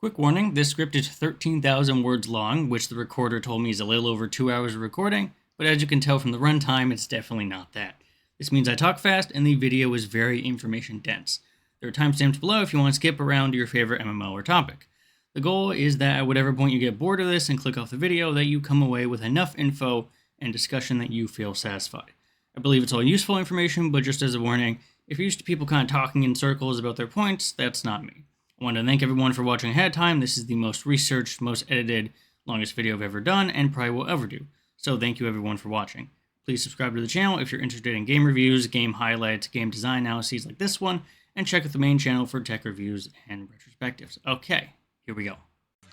Quick warning, this script is 13,000 words long, which the recorder told me is a little over 2 hours of recording, but as you can tell from the runtime, it's definitely not that. This means I talk fast and the video is very information dense. There are timestamps below if you want to skip around to your favorite MMO or topic. The goal is that at whatever point you get bored of this and click off the video, that you come away with enough info and discussion that you feel satisfied. I believe it's all useful information, but just as a warning, if you're used to people kind of talking in circles about their points, that's not me. I want to thank everyone for watching ahead of time. This is the most researched, most edited, longest video I've ever done, and probably will ever do. So thank you everyone for watching. Please subscribe to the channel if you're interested in game reviews, game highlights, game design analyses like this one, and check out the main channel for tech reviews and retrospectives. Okay, here we go.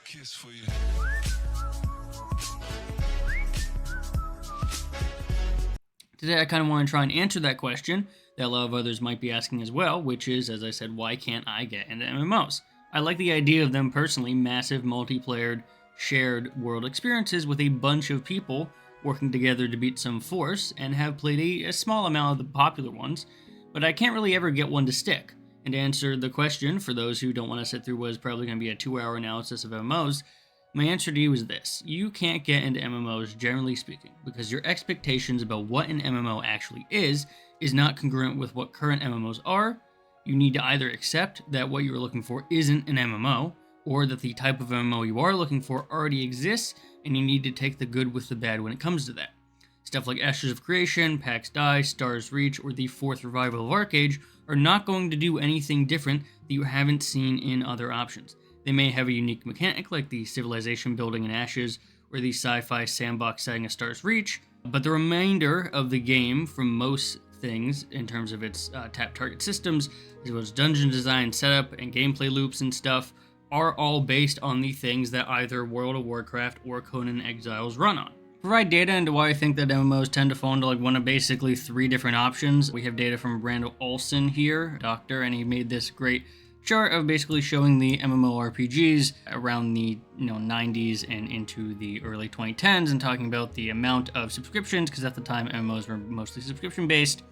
Kiss for you. Today I kind of want to try and answer that question that a lot of others might be asking as well, which is, as I said, why can't I get into MMOs? I like the idea of them personally, massive multiplayer shared world experiences with a bunch of people working together to beat some force, and have played a small amount of the popular ones, but I can't really ever get one to stick. And to answer the question, for those who don't want to sit through what is probably going to be a 2-hour analysis of MMOs, my answer to you is this: you can't get into MMOs, generally speaking, because your expectations about what an MMO actually is not congruent with what current MMOs are. You need to either accept that what you're looking for isn't an MMO, or that the type of MMO you are looking for already exists, and you need to take the good with the bad when it comes to that. Stuff like Ashes of Creation, PAX Die, Stars Reach, or the 4th revival of Ark Age are not going to do anything different that you haven't seen in other options. They may have a unique mechanic like the civilization building in Ashes, or the sci-fi sandbox setting of Stars Reach, but the remainder of the game, from most things in terms of its tap target systems, as well as dungeon design, setup, and gameplay loops and stuff, are all based on the things that either World of Warcraft or Conan Exiles run on. To provide data into why I think that MMOs tend to fall into like one of basically 3 different options, we have data from Randall Olson here, doctor, and he made this great chart of basically showing the MMORPGs around the 90s and into the early 2010s, and talking about the amount of subscriptions, because at the time MMOs were mostly subscription based.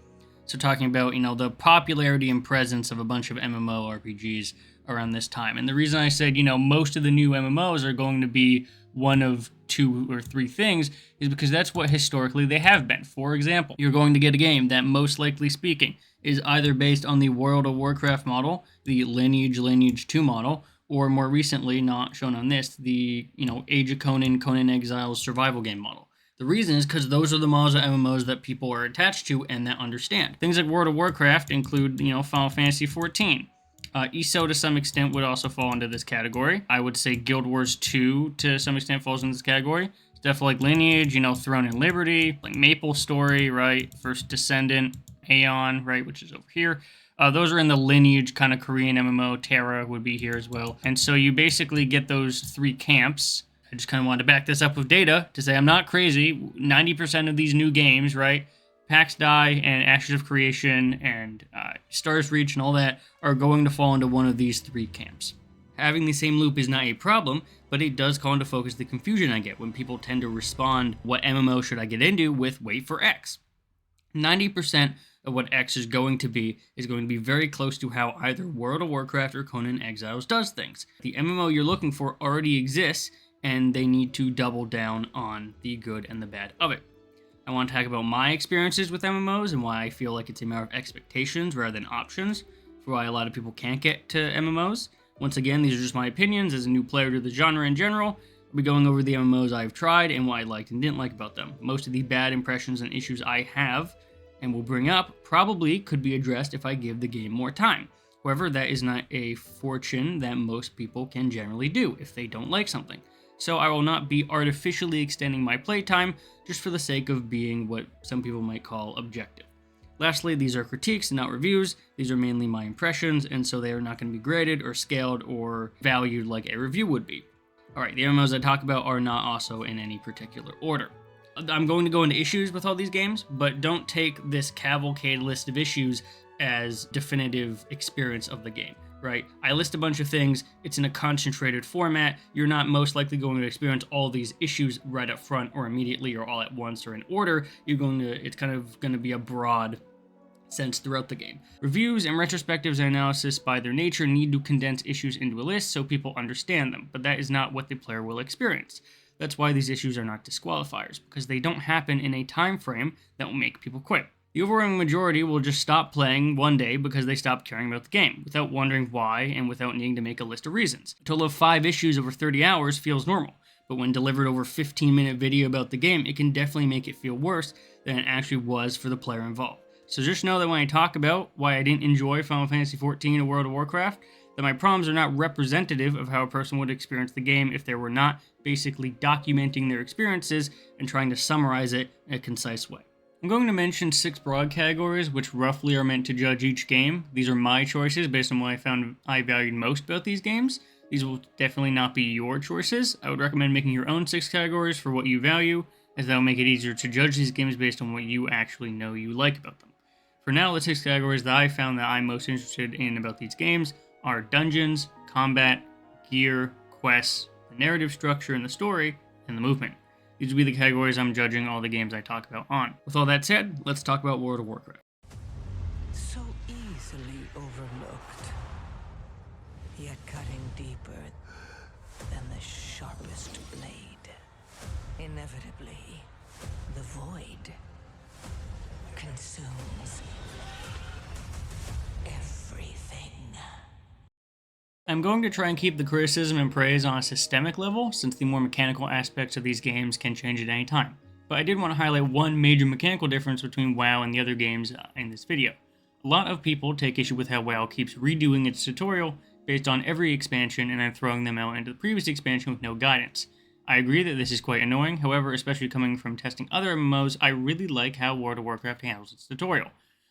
So talking about the popularity and presence of a bunch of MMORPGs around this time. And the reason I said most of the new MMOs are going to be one of 2 or 3 things is because that's what historically they have been. For example, you're going to get a game that, most likely speaking, is either based on the World of Warcraft model, the Lineage 2 model, or more recently, not shown on this, the Age of Conan Exiles survival game model. The reason is because those are the models of MMOs that people are attached to and that understand. Things like World of Warcraft include Final Fantasy XIV. ESO to some extent would also fall into this category. I would say Guild Wars 2 to some extent falls into this category. Stuff like Lineage, Throne and Liberty, like Maple Story, right? First Descendant, Aeon, right, which is over here. Those are in the Lineage kind of Korean MMO. Terra would be here as well. And so you basically get those 3 camps. I just kind of wanted to back this up with data to say I'm not crazy. 90% of these new games, right? PAX Die and Ashes of Creation and Stars Reach and all that are going to fall into one of these 3 camps. Having the same loop is not a problem, but it does call into focus the confusion I get when people tend to respond, what MMO should I get into, with wait for X. 90% of what X is going to be very close to how either World of Warcraft or Conan Exiles does things. The MMO you're looking for already exists, and they need to double down on the good and the bad of it. I want to talk about my experiences with MMOs and why I feel like it's a matter of expectations rather than options, for why a lot of people can't get to MMOs. Once again, these are just my opinions as a new player to the genre in general. I'll be going over the MMOs I've tried and what I liked and didn't like about them. Most of the bad impressions and issues I have and will bring up probably could be addressed if I give the game more time. However, that is not a fortune that most people can generally do if they don't like something. So I will not be artificially extending my playtime just for the sake of being what some people might call objective. Lastly, these are critiques and not reviews. These are mainly my impressions, and so they are not going to be graded or scaled or valued like a review would be. Alright, the MMOs I talk about are not also in any particular order. I'm going to go into issues with all these games, but don't take this cavalcade list of issues as definitive experience of the game. Right? I list a bunch of things. It's in a concentrated format. You're not most likely going to experience all these issues right up front or immediately or all at once or in order. It's kind of going to be a broad sense throughout the game. Reviews and retrospectives and analysis by their nature need to condense issues into a list so people understand them, but that is not what the player will experience. That's why these issues are not disqualifiers, because they don't happen in a time frame that will make people quit. The overwhelming majority will just stop playing one day because they stop caring about the game, without wondering why and without needing to make a list of reasons. A total of 5 issues over 30 hours feels normal, but when delivered over a 15-minute video about the game, it can definitely make it feel worse than it actually was for the player involved. So just know that when I talk about why I didn't enjoy Final Fantasy XIV or World of Warcraft, that my problems are not representative of how a person would experience the game if they were not basically documenting their experiences and trying to summarize it in a concise way. I'm going to mention 6 broad categories which roughly are meant to judge each game. These are my choices based on what I found I valued most about these games. These will definitely not be your choices. I would recommend making your own 6 categories for what you value, as that will make it easier to judge these games based on what you actually know you like about them. For now, the 6 categories that I found that I'm most interested in about these games are dungeons, combat, gear, quests, the narrative structure and the story, and the movement. These will be the categories I'm judging all the games I talk about on. With all that said, let's talk about World of Warcraft. So easily overlooked, yet cutting deeper than the sharpest blade. Inevitably, the void consumes everything. I'm going to try and keep the criticism and praise on a systemic level, since the more mechanical aspects of these games can change at any time. But I did want to highlight one major mechanical difference between WoW and the other games in this video. A lot of people take issue with how WoW keeps redoing its tutorial based on every expansion and then throwing them out into the previous expansion with no guidance. I agree that this is quite annoying, however, especially coming from testing other MMOs, I really like how World of Warcraft handles its tutorial.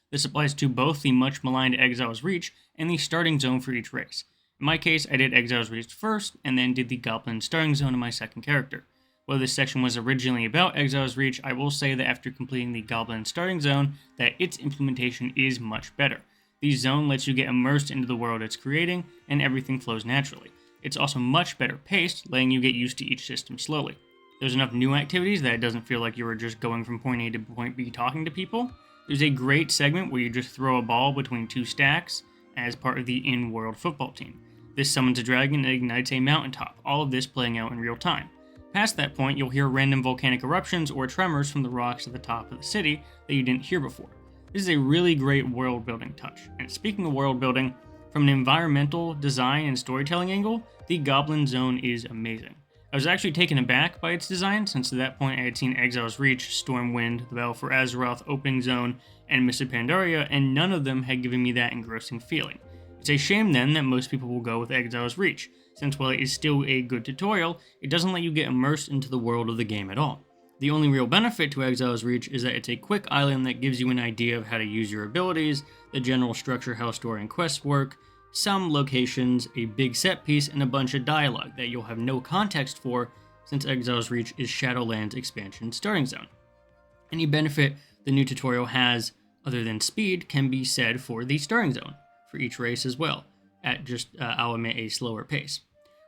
This applies to both the much maligned Exile's Reach and the starting zone for each race. In my case, I did Exile's Reach first, and then did the Goblin starting zone in my second character. While this section was originally about Exile's Reach, I will say that after completing the Goblin starting zone, that its implementation is much better. The zone lets you get immersed into the world it's creating, and everything flows naturally. It's also much better paced, letting you get used to each system slowly. There's enough new activities that it doesn't feel like you were just going from point A to point B talking to people. There's a great segment where you just throw a ball between 2 stacks as part of the in-world football team. This summons a dragon and ignites a mountaintop, all of this playing out in real time. Past that point, you'll hear random volcanic eruptions or tremors from the rocks at the top of the city that you didn't hear before. This is a really great world-building touch. And speaking of world-building, from an environmental, design, and storytelling angle, the Goblin Zone is amazing. I was actually taken aback by its design, since at that point I had seen Exile's Reach, Stormwind, the Battle for Azeroth, Opening Zone, and Mists of Pandaria, and none of them had given me that engrossing feeling. It's a shame then that most people will go with Exile's Reach, since while it is still a good tutorial, it doesn't let you get immersed into the world of the game at all. The only real benefit to Exile's Reach is that it's a quick island that gives you an idea of how to use your abilities, the general structure how story and quests work, some locations, a big set piece, and a bunch of dialogue that you'll have no context for, since Exile's Reach is Shadowlands expansion starting zone. Any benefit the new tutorial has, other than speed, can be said for the starting zone, for each race as well, at just, I'll admit, a slower pace.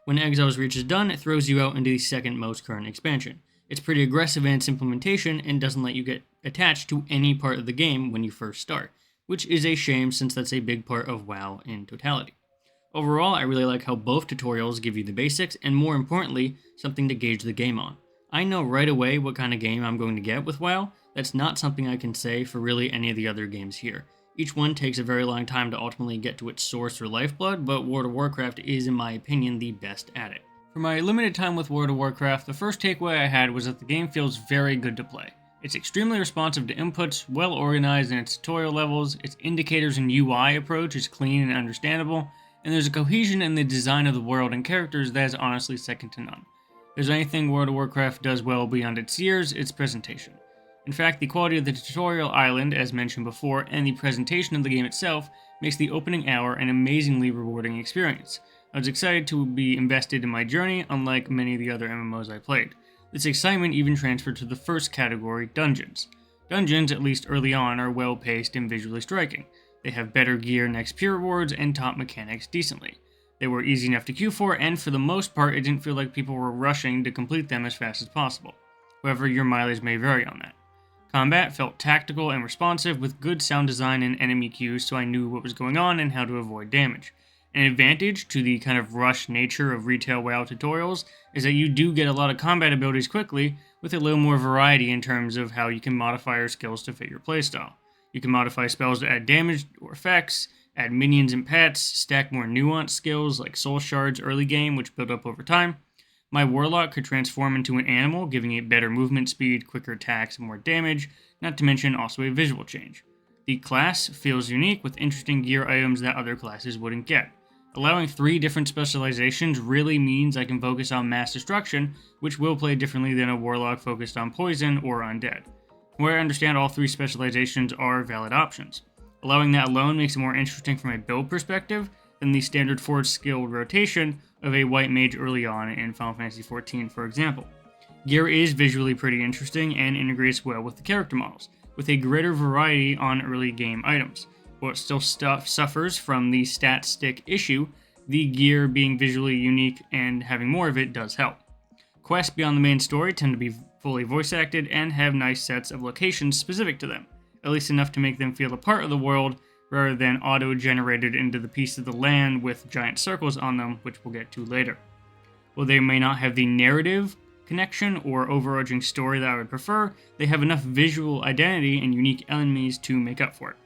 When Exile's Reach is done, it throws you out into the second most current expansion. It's pretty aggressive in its implementation and doesn't let you get attached to any part of the game when you first start, which is a shame since that's a big part of WoW in totality. Overall, I really like how both tutorials give you the basics and, more importantly, something to gauge the game on. I know right away what kind of game I'm going to get with WoW. That's not something I can say for really any of the other games here. Each one takes a very long time to ultimately get to its source or lifeblood, but World of Warcraft is, in my opinion, the best at it. For my limited time with World of Warcraft, the first takeaway I had was that the game feels very good to play. It's extremely responsive to inputs, well organized in its tutorial levels, its indicators and UI approach is clean and understandable, and there's a cohesion in the design of the world and characters that is honestly second to none. If there's anything World of Warcraft does well beyond its years, it's presentation. In fact, the quality of the tutorial island, as mentioned before, and the presentation of the game itself makes the opening hour an amazingly rewarding experience. I was excited to be invested in my journey, unlike many of the other MMOs I played. This excitement even transferred to the first category, dungeons. Dungeons, at least early on, are well paced and visually striking. They have better gear and XP rewards and top mechanics decently. They were easy enough to queue for, and for the most part, it didn't feel like people were rushing to complete them as fast as possible. However, your mileage may vary on that. Combat felt tactical and responsive with good sound design and enemy cues, so I knew what was going on and how to avoid damage. An advantage to the kind of rush nature of retail WoW tutorials is that you do get a lot of combat abilities quickly, with a little more variety in terms of how you can modify your skills to fit your playstyle. You can modify spells to add damage or effects, add minions and pets, stack more nuanced skills like soul shards early game, which build up over time. My Warlock could transform into an animal, giving it better movement speed, quicker attacks, and more damage, not to mention also a visual change. The class feels unique with interesting gear items that other classes wouldn't get. Allowing 3 different specializations really means I can focus on mass destruction, which will play differently than a Warlock focused on poison or undead. Where I understand all 3 specializations are valid options. Allowing that alone makes it more interesting from a build perspective than the standard forward skill rotation of a white mage early on in Final Fantasy XIV, for example. Gear is visually pretty interesting and integrates well with the character models, with a greater variety on early game items. While it still suffers from the stat stick issue, the gear being visually unique and having more of it does help. Quests beyond the main story tend to be fully voice acted and have nice sets of locations specific to them, at least enough to make them feel a part of the world rather than auto-generated into the piece of the land with giant circles on them, which we'll get to later. While they may not have the narrative connection or overarching story that I would prefer, they have enough visual identity and unique enemies to make up for it.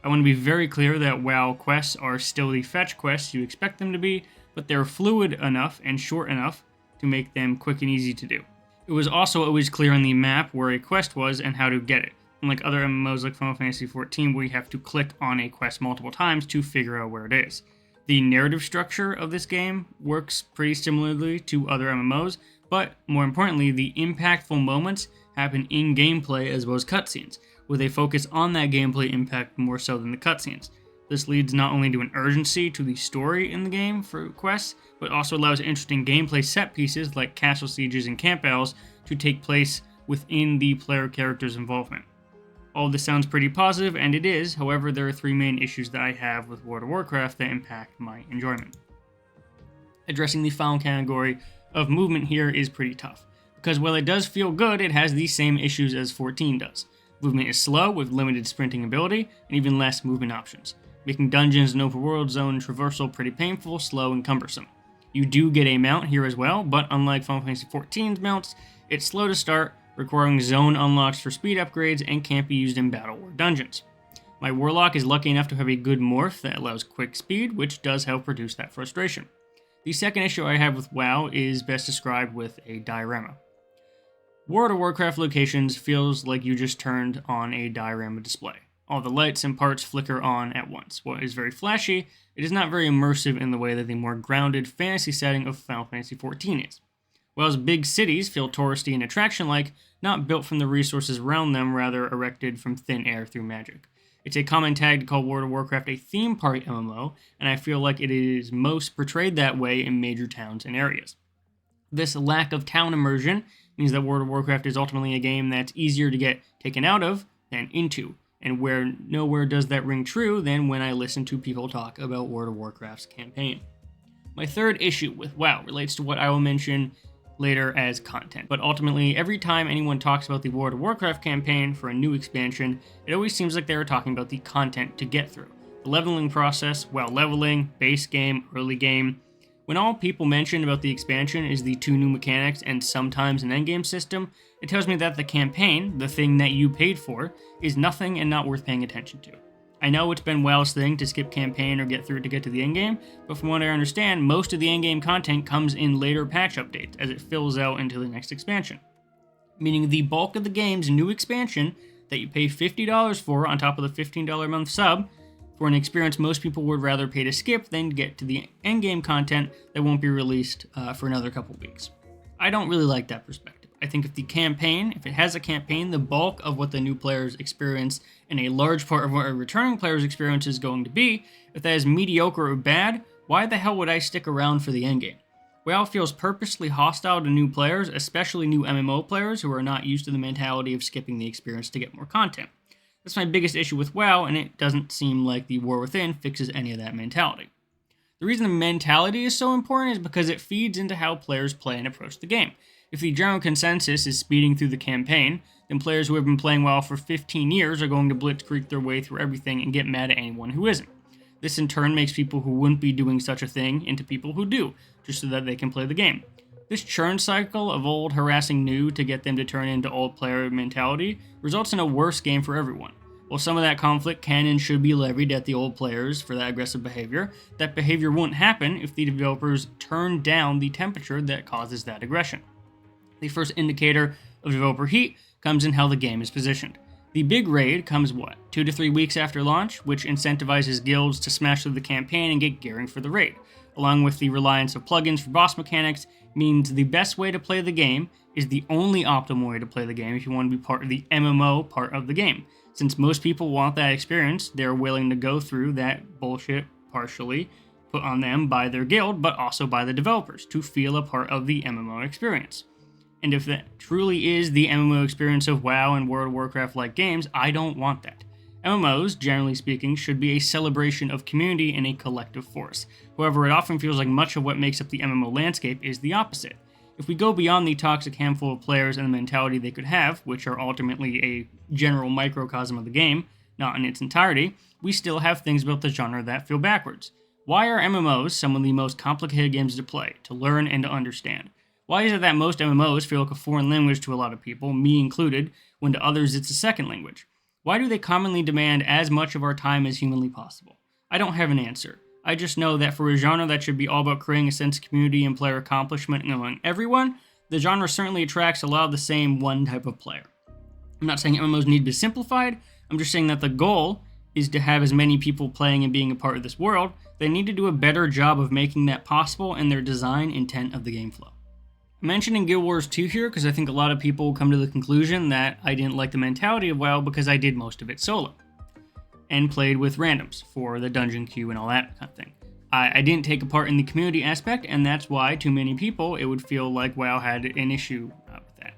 I want to be very clear that WoW quests are still the fetch quests you expect them to be, but they're fluid enough and short enough to make them quick and easy to do. It was also always clear on the map where a quest was and how to get it, unlike other MMOs like Final Fantasy XIV where you have to click on a quest multiple times to figure out where it is. The narrative structure of this game works pretty similarly to other MMOs, but more importantly, the impactful moments happen in gameplay as well as cutscenes, with a focus on that gameplay impact more so than the cutscenes. This leads not only to an urgency to the story in the game for quests, but also allows interesting gameplay set pieces like castle sieges and camp battles to take place within the player character's involvement. All of this sounds pretty positive, and it is. However, there are 3 main issues that I have with World of Warcraft that impact my enjoyment. Addressing the final category of movement here is pretty tough, because while it does feel good, it has the same issues as 14 does. Movement is slow, with limited sprinting ability, and even less movement options, making dungeons and open world zone traversal pretty painful, slow, and cumbersome. You do get a mount here as well, but unlike Final Fantasy XIV's mounts, it's slow to start, requiring zone unlocks for speed upgrades, and can't be used in battle or dungeons. My Warlock is lucky enough to have a good morph that allows quick speed, which does help reduce that frustration. The second issue I have with WoW is best described with a diorama. World of Warcraft locations feels like you just turned on a diorama display. All the lights and parts flicker on at once. While it is very flashy, it is not very immersive in the way that the more grounded fantasy setting of Final Fantasy XIV is. Whereas big cities feel touristy and attraction-like, not built from the resources around them, rather erected from thin air through magic. It's a common tag to call World of Warcraft a theme park MMO, and I feel like it is most portrayed that way in major towns and areas. This lack of town immersion means that World of Warcraft is ultimately a game that's easier to get taken out of than into, and where nowhere does that ring true than when I listen to people talk about World of Warcraft's campaign. My third issue with WoW relates to what I will mention later as content, but ultimately every time anyone talks about the World of Warcraft campaign for a new expansion, it always seems like they are talking about the content to get through. The leveling process, WoW leveling, base game, early game. When all people mention about the expansion is the 2 new mechanics and sometimes an endgame system, it tells me that the campaign, the thing that you paid for, is nothing and not worth paying attention to. I know it's been WoW's thing to skip campaign or get through it to get to the endgame, but from what I understand, most of the endgame content comes in later patch updates as it fills out into the next expansion. Meaning the bulk of the game's new expansion that you pay $50 for on top of the $15 a month sub, for an experience most people would rather pay to skip than get to the endgame content that won't be released for another couple weeks. I don't really like that perspective. I think if it has a campaign, the bulk of what the new players experience and a large part of what a returning player's experience is going to be, if that is mediocre or bad, why the hell would I stick around for the endgame? WoW feels purposely hostile to new players, especially new MMO players who are not used to the mentality of skipping the experience to get more content. That's my biggest issue with WoW, and it doesn't seem like the War Within fixes any of that mentality. The reason the mentality is so important is because it feeds into how players play and approach the game. If the general consensus is speeding through the campaign, then players who have been playing WoW for 15 years are going to blitzkrieg their way through everything and get mad at anyone who isn't. This in turn makes people who wouldn't be doing such a thing into people who do, just so that they can play the game. This churn cycle of old harassing new to get them to turn into old player mentality results in a worse game for everyone. While some of that conflict can and should be levied at the old players for that aggressive behavior, that behavior won't happen if the developers turn down the temperature that causes that aggression. The first indicator of developer heat comes in how the game is positioned. The big raid comes 2 to 3 weeks after launch, which incentivizes guilds to smash through the campaign and get gearing for the raid. Along with the reliance of plugins for boss mechanics, means the best way to play the game is the only optimal way to play the game if you want to be part of the MMO part of the game. Since most people want that experience, they're willing to go through that bullshit partially put on them by their guild, but also by the developers to feel a part of the MMO experience. And if that truly is the MMO experience of WoW and World of Warcraft-like games, I don't want that. MMOs, generally speaking, should be a celebration of community and a collective force. However, it often feels like much of what makes up the MMO landscape is the opposite. If we go beyond the toxic handful of players and the mentality they could have, which are ultimately a general microcosm of the game, not in its entirety, we still have things about the genre that feel backwards. Why are MMOs some of the most complicated games to play, to learn, and to understand? Why is it that most MMOs feel like a foreign language to a lot of people, me included, when to others it's a second language? Why do they commonly demand as much of our time as humanly possible? I don't have an answer. I just know that for a genre that should be all about creating a sense of community and player accomplishment among everyone, the genre certainly attracts a lot of the same one type of player. I'm not saying MMOs need to be simplified, I'm just saying that the goal is to have as many people playing and being a part of this world. They need to do a better job of making that possible in their design intent of the game flow. I'm mentioning Guild Wars 2 here because I think a lot of people come to the conclusion that I didn't like the mentality of WoW because I did most of it solo and played with randoms for the dungeon queue and all that kind of thing. I didn't take a part in the community aspect, and that's why to many people it would feel like WoW had an issue with that.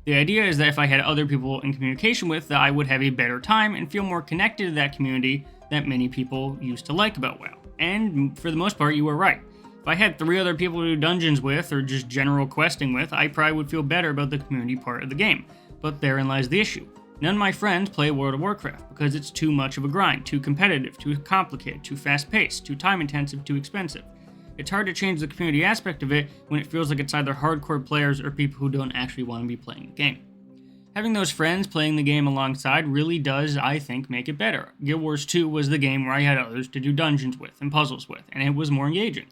The idea is that if I had other people in communication with, that I would have a better time and feel more connected to that community that many people used to like about WoW. And for the most part, you were right. If I had 3 other people to do dungeons with, or just general questing with, I probably would feel better about the community part of the game. But therein lies the issue. None of my friends play World of Warcraft because it's too much of a grind, too competitive, too complicated, too fast-paced, too time-intensive, too expensive. It's hard to change the community aspect of it when it feels like it's either hardcore players or people who don't actually want to be playing the game. Having those friends playing the game alongside really does, I think, make it better. Guild Wars 2 was the game where I had others to do dungeons with and puzzles with, and it was more engaging.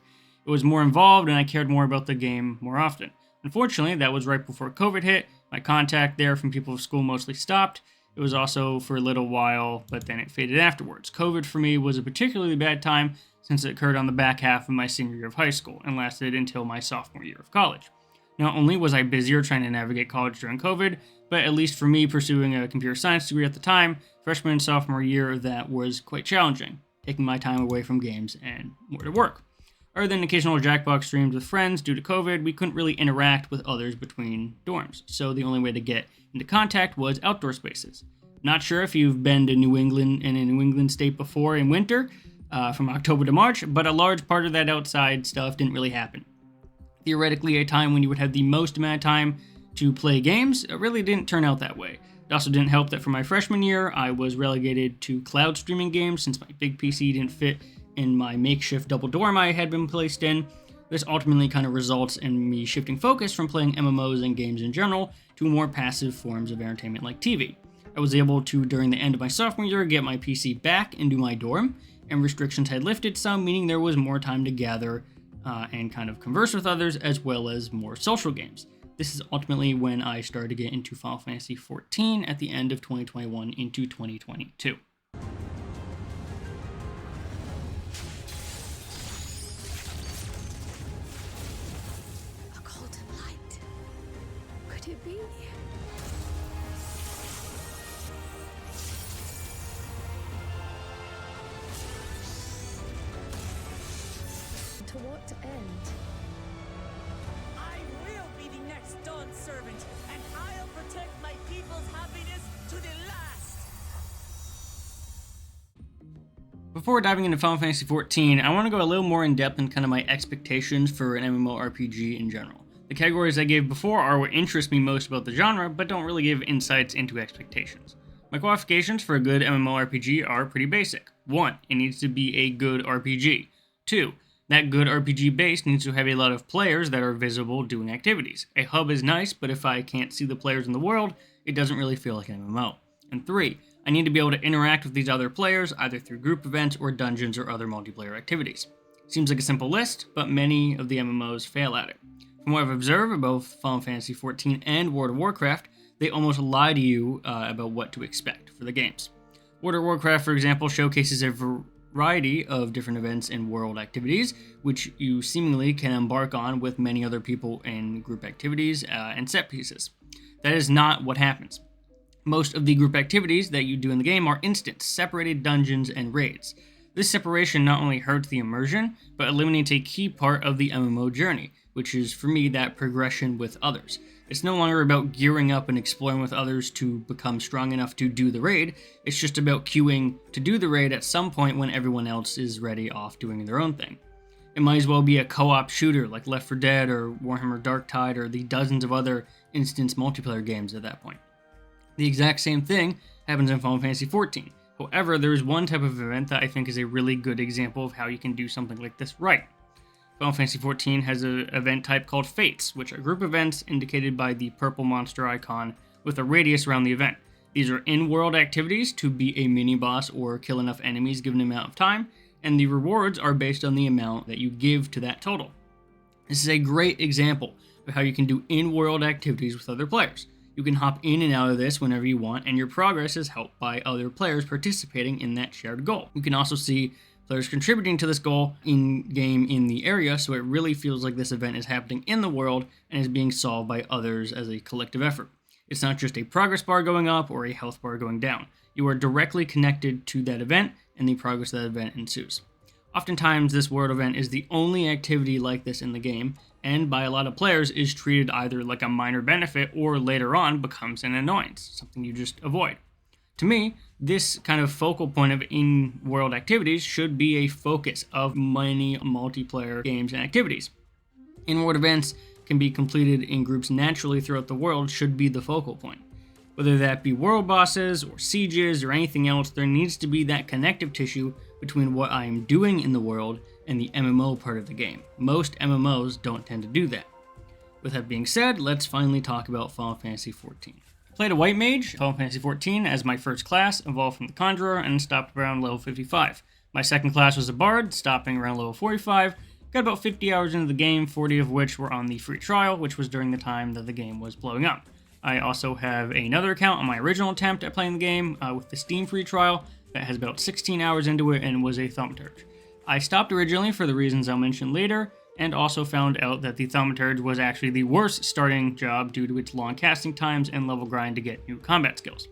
It was more involved, and I cared more about the game more often. Unfortunately, that was right before COVID hit. My contact there from people at school mostly stopped. It was also for a little while, but then it faded afterwards. COVID for me was a particularly bad time since it occurred on the back half of my senior year of high school and lasted until my sophomore year of college. Not only was I busier trying to navigate college during COVID, but at least for me pursuing a computer science degree at the time, freshman and sophomore year, that was quite challenging, taking my time away from games and more to work. Other than occasional Jackbox streams with friends due to COVID, we couldn't really interact with others between dorms, so the only way to get into contact was outdoor spaces. Not sure if you've been to New England in a New England state before in winter, from October to March, but a large part of that outside stuff didn't really happen. Theoretically, a time when you would have the most amount of time to play games, it really didn't turn out that way. It also didn't help that for my freshman year, I was relegated to cloud streaming games since my big PC didn't fit in my makeshift double dorm I had been placed in. This ultimately kind of results in me shifting focus from playing MMOs and games in general to more passive forms of entertainment like TV. I was able to, during the end of my sophomore year, get my PC back into my dorm, and restrictions had lifted some, meaning there was more time to gather and kind of converse with others, as well as more social games. This is ultimately when I started to get into Final Fantasy XIV at the end of 2021 into 2022. Could it be? To what end? I will be the next Dawn servant, and I'll protect my people's happiness to the last. Before diving into Final Fantasy XIV, I want to go a little more in depth in kind of my expectations for an MMORPG in general. The categories I gave before are what interest me most about the genre, but don't really give insights into expectations. My qualifications for a good MMORPG are pretty basic. 1. It needs to be a good RPG. 2. That good RPG base needs to have a lot of players that are visible doing activities. A hub is nice, but if I can't see the players in the world, it doesn't really feel like an MMO. And 3. I need to be able to interact with these other players, either through group events or dungeons or other multiplayer activities. Seems like a simple list, but many of the MMOs fail at it. From what I've observed of both Final Fantasy XIV and World of Warcraft, they almost lie to you about what to expect for the games. World of Warcraft, for example, showcases a variety of different events and world activities, which you seemingly can embark on with many other people in group activities and set pieces. That is not what happens. Most of the group activities that you do in the game are instant, separated dungeons and raids. This separation not only hurts the immersion, but eliminates a key part of the MMO journey, which is, for me, that progression with others. It's no longer about gearing up and exploring with others to become strong enough to do the raid, it's just about queuing to do the raid at some point when everyone else is ready off doing their own thing. It might as well be a co-op shooter like Left 4 Dead or Warhammer Dark Tide or the dozens of other instance multiplayer games at that point. The exact same thing happens in Final Fantasy XIV. However, there is one type of event that I think is a really good example of how you can do something like this right. Final Fantasy XIV has an event type called Fates, which are group events indicated by the purple monster icon with a radius around the event. These are in-world activities to beat a mini-boss or kill enough enemies given an amount of time, and the rewards are based on the amount that you give to that total. This is a great example of how you can do in-world activities with other players. You can hop in and out of this whenever you want, and your progress is helped by other players participating in that shared goal. You can also see players contributing to this goal in-game in the area, so it really feels like this event is happening in the world and is being solved by others as a collective effort. It's not just a progress bar going up or a health bar going down. You are directly connected to that event, and the progress of that event ensues. Oftentimes, this world event is the only activity like this in the game, and by a lot of players is treated either like a minor benefit or later on becomes an annoyance, something you just avoid. To me, this kind of focal point of in-world activities should be a focus of many multiplayer games and activities. In-world events can be completed in groups naturally throughout the world should be the focal point. Whether that be world bosses or sieges or anything else, there needs to be that connective tissue between what I am doing in the world and the MMO part of the game. Most MMOs don't tend to do that. With that being said, let's finally talk about Final Fantasy XIV. I played a White Mage, Final Fantasy XIV, as my first class, evolved from the Conjurer, and stopped around level 55. My second class was a Bard, stopping around level 45, got about 50 hours into the game, 40 of which were on the free trial, which was during the time that the game was blowing up. I also have another account on my original attempt at playing the game with the Steam free trial that has about 16 hours into it and was a thaumaturge. I stopped originally for the reasons I'll mention later, and also found out that the thaumaturge was actually the worst starting job due to its long casting times and level grind to get new combat skills.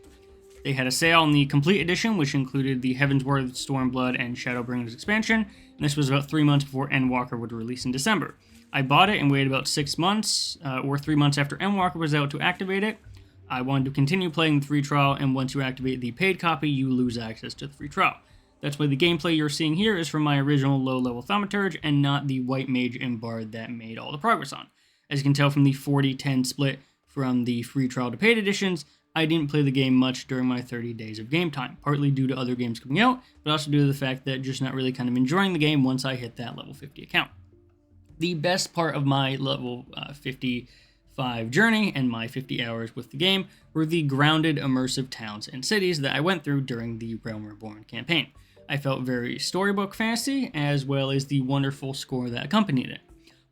They had a sale on the Complete Edition, which included the Heavensward, Stormblood, and Shadowbringers expansion, and this was about 3 months before Endwalker would release in December. I bought it and waited about 6 months, or 3 months after Endwalker was out to activate it. I wanted to continue playing the free trial, and once you activate the paid copy, you lose access to the free trial. That's why the gameplay you're seeing here is from my original low-level thaumaturge and not the White Mage and Bard that made all the progress on. As you can tell from the 40-10 split from the free trial to paid editions, I didn't play the game much during my 30 days of game time, partly due to other games coming out, but also due to the fact that just not really kind of enjoying the game once I hit that level 50 account. The best part of my level 55 journey and my 50 hours with the game were the grounded, immersive towns and cities that I went through during the Realm Reborn campaign. I felt very storybook fantasy, as well as the wonderful score that accompanied it.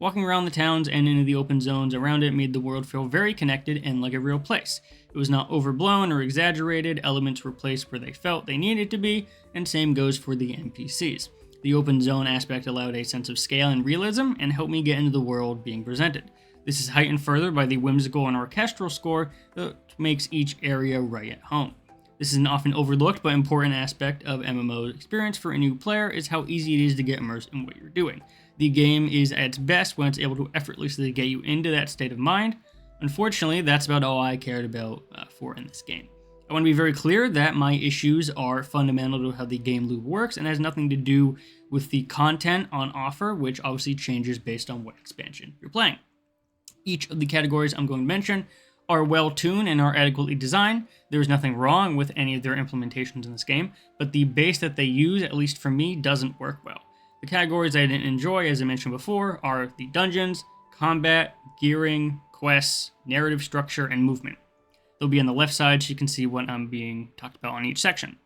Walking around the towns and into the open zones around it made the world feel very connected and like a real place. It was not overblown or exaggerated, elements were placed where they felt they needed to be, and same goes for the NPCs. The open zone aspect allowed a sense of scale and realism and helped me get into the world being presented. This is heightened further by the whimsical and orchestral score that makes each area right at home. This is an often overlooked but important aspect of MMO experience for a new player is how easy it is to get immersed in what you're doing. The game is at its best when it's able to effortlessly get you into that state of mind. Unfortunately, that's about all I cared about for in this game. I want to be very clear that my issues are fundamental to how the game loop works and has nothing to do with the content on offer, which obviously changes based on what expansion you're playing. Each of the categories I'm going to mention are well tuned and are adequately designed. There is nothing wrong with any of their implementations in this game, but the base that they use, at least for me, doesn't work well. The categories I didn't enjoy, as I mentioned before, are the dungeons, combat, gearing, quests, narrative structure, and movement. They'll be on the left side so you can see what I'm being talked about on each section.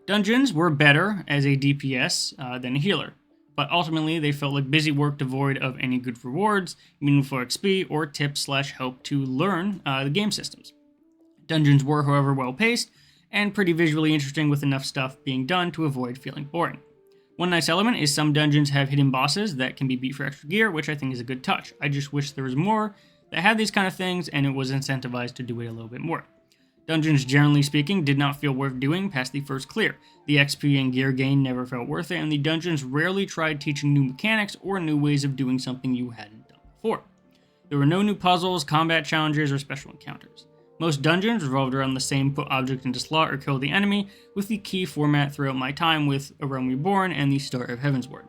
Dungeons were better as a DPS than a healer, but ultimately they felt like busy work devoid of any good rewards, meaningful XP, or tips/help to learn the game systems. Dungeons were, however, well paced and pretty visually interesting with enough stuff being done to avoid feeling boring. One nice element is some dungeons have hidden bosses that can be beat for extra gear, which I think is a good touch. I just wish there was more that had these kind of things and it was incentivized to do it a little bit more. Dungeons, generally speaking, did not feel worth doing past the first clear. The XP and gear gain never felt worth it, and the dungeons rarely tried teaching new mechanics or new ways of doing something you hadn't done before. There were no new puzzles, combat challenges, or special encounters. Most dungeons revolved around the same put object into slot or kill the enemy, with the key format throughout my time with A Realm Reborn and the start of Heavensward.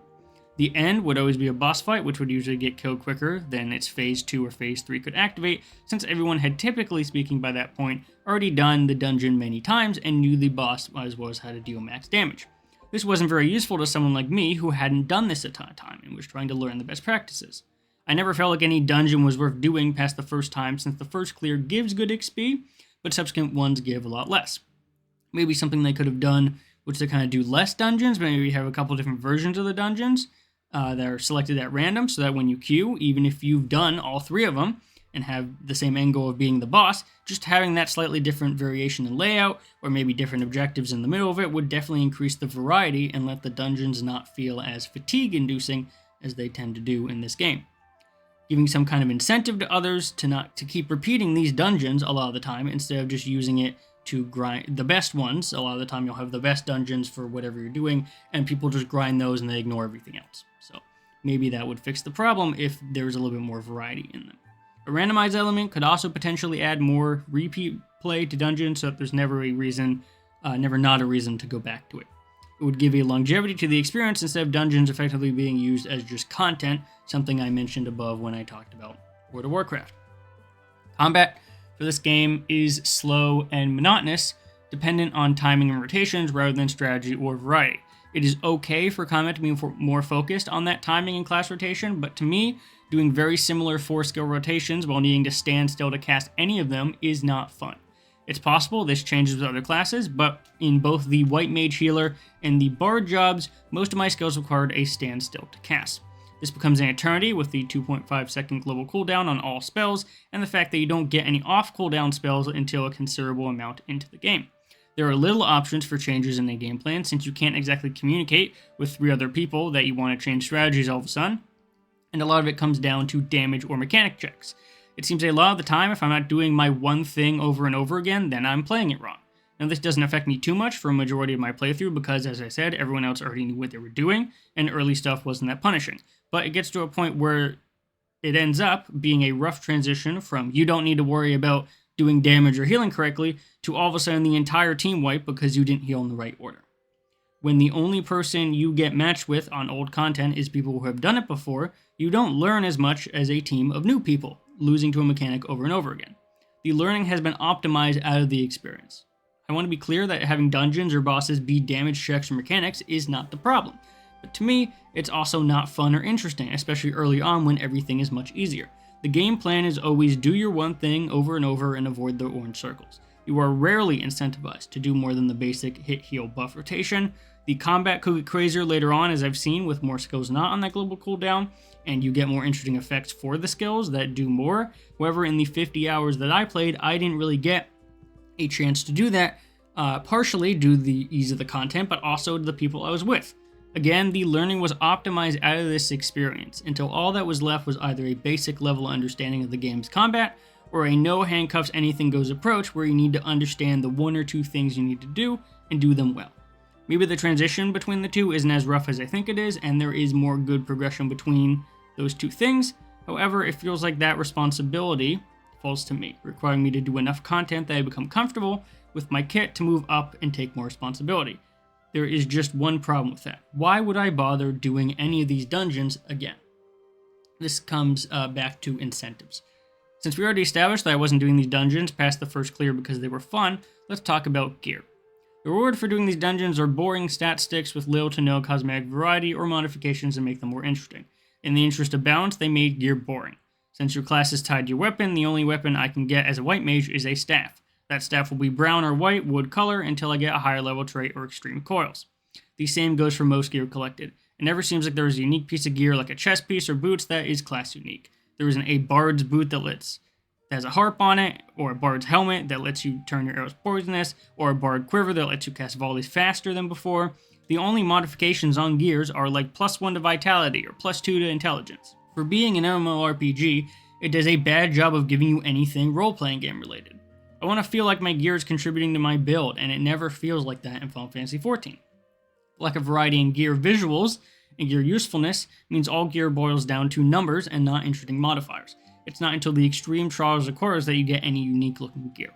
The end would always be a boss fight, which would usually get killed quicker than its Phase 2 or Phase 3 could activate, since everyone had, typically speaking by that point, already done the dungeon many times and knew the boss as well as how to deal max damage. This wasn't very useful to someone like me who hadn't done this a ton of time and was trying to learn the best practices. I never felt like any dungeon was worth doing past the first time, since the first clear gives good XP, but subsequent ones give a lot less. Maybe something they could have done, which to kind of do less dungeons, maybe have a couple different versions of the dungeons that are selected at random, so that when you queue, even if you've done all three of them and have the same end goal of being the boss, just having that slightly different variation in layout, or maybe different objectives in the middle of it, would definitely increase the variety and let the dungeons not feel as fatigue-inducing as they tend to do in this game. Giving some kind of incentive to others to keep repeating these dungeons a lot of the time, instead of just using it to grind the best ones. A lot of the time you'll have the best dungeons for whatever you're doing, and people just grind those and they ignore everything else. So maybe that would fix the problem if there's a little bit more variety in them. A randomized element could also potentially add more repeat play to dungeons, so that there's never not a reason to go back to it. It would give a longevity to the experience instead of dungeons effectively being used as just content, something I mentioned above when I talked about World of Warcraft. Combat for this game is slow and monotonous, dependent on timing and rotations rather than strategy or variety. It is okay for combat to be more focused on that timing and class rotation, but to me, doing very similar 4-skill rotations while needing to stand still to cast any of them is not fun. It's possible this changes with other classes, but in both the White Mage Healer and the Bard jobs, most of my skills required a standstill to cast. This becomes an eternity with the 2.5 second global cooldown on all spells, and the fact that you don't get any off cooldown spells until a considerable amount into the game. There are little options for changes in the game plan, since you can't exactly communicate with 3 other people that you want to change strategies all of a sudden, and a lot of it comes down to damage or mechanic checks. It seems a lot of the time, if I'm not doing my one thing over and over again, then I'm playing it wrong. Now, this doesn't affect me too much for a majority of my playthrough because, as I said, everyone else already knew what they were doing, and early stuff wasn't that punishing. But it gets to a point where it ends up being a rough transition from you don't need to worry about doing damage or healing correctly to all of a sudden the entire team wipe because you didn't heal in the right order. When the only person you get matched with on old content is people who have done it before, you don't learn as much as a team of new people, losing to a mechanic over and over again. The learning has been optimized out of the experience. I want to be clear that having dungeons or bosses be damage checks or mechanics is not the problem, but to me, it's also not fun or interesting, especially early on when everything is much easier. The game plan is always do your one thing over and over and avoid the orange circles. You are rarely incentivized to do more than the basic hit, heal, buff rotation. The combat could get crazier later on, as I've seen, with more skills not on that global cooldown, and you get more interesting effects for the skills that do more. However, in the 50 hours that I played, I didn't really get a chance to do that, partially due to the ease of the content, but also to the people I was with. Again, the learning was optimized out of this experience, until all that was left was either a basic level understanding of the game's combat, or a no handcuffs anything goes approach where you need to understand the 1 or 2 things you need to do, and do them well. Maybe the transition between the two isn't as rough as I think it is, and there is more good progression between those 2 things. However, it feels like that responsibility falls to me, requiring me to do enough content that I become comfortable with my kit to move up and take more responsibility. There is just one problem with that. Why would I bother doing any of these dungeons again? This comes back to incentives. Since we already established that I wasn't doing these dungeons past the first clear because they were fun, let's talk about gear. The reward for doing these dungeons are boring stat sticks with little to no cosmetic variety or modifications to make them more interesting. In the interest of balance, they made gear boring. Since your class is tied to your weapon, the only weapon I can get as a white mage is a staff. That staff will be brown or white wood color until I get a higher level trait or extreme coils. The same goes for most gear collected. It never seems like there is a unique piece of gear like a chest piece or boots that is class unique. There isn't a bard's boot that has a harp on it, or a bard's helmet that lets you turn your arrows poisonous, or a bard quiver that lets you cast volleys faster than before. The only modifications on gears are like +1 to vitality or +2 to intelligence. For being an MMORPG, it does a bad job of giving you anything role-playing game related. I want to feel like my gear is contributing to my build, and it never feels like that in Final Fantasy XIV. Lack of variety in gear visuals and gear usefulness means all gear boils down to numbers and not interesting modifiers. It's not until the extreme trials occurs that you get any unique looking gear.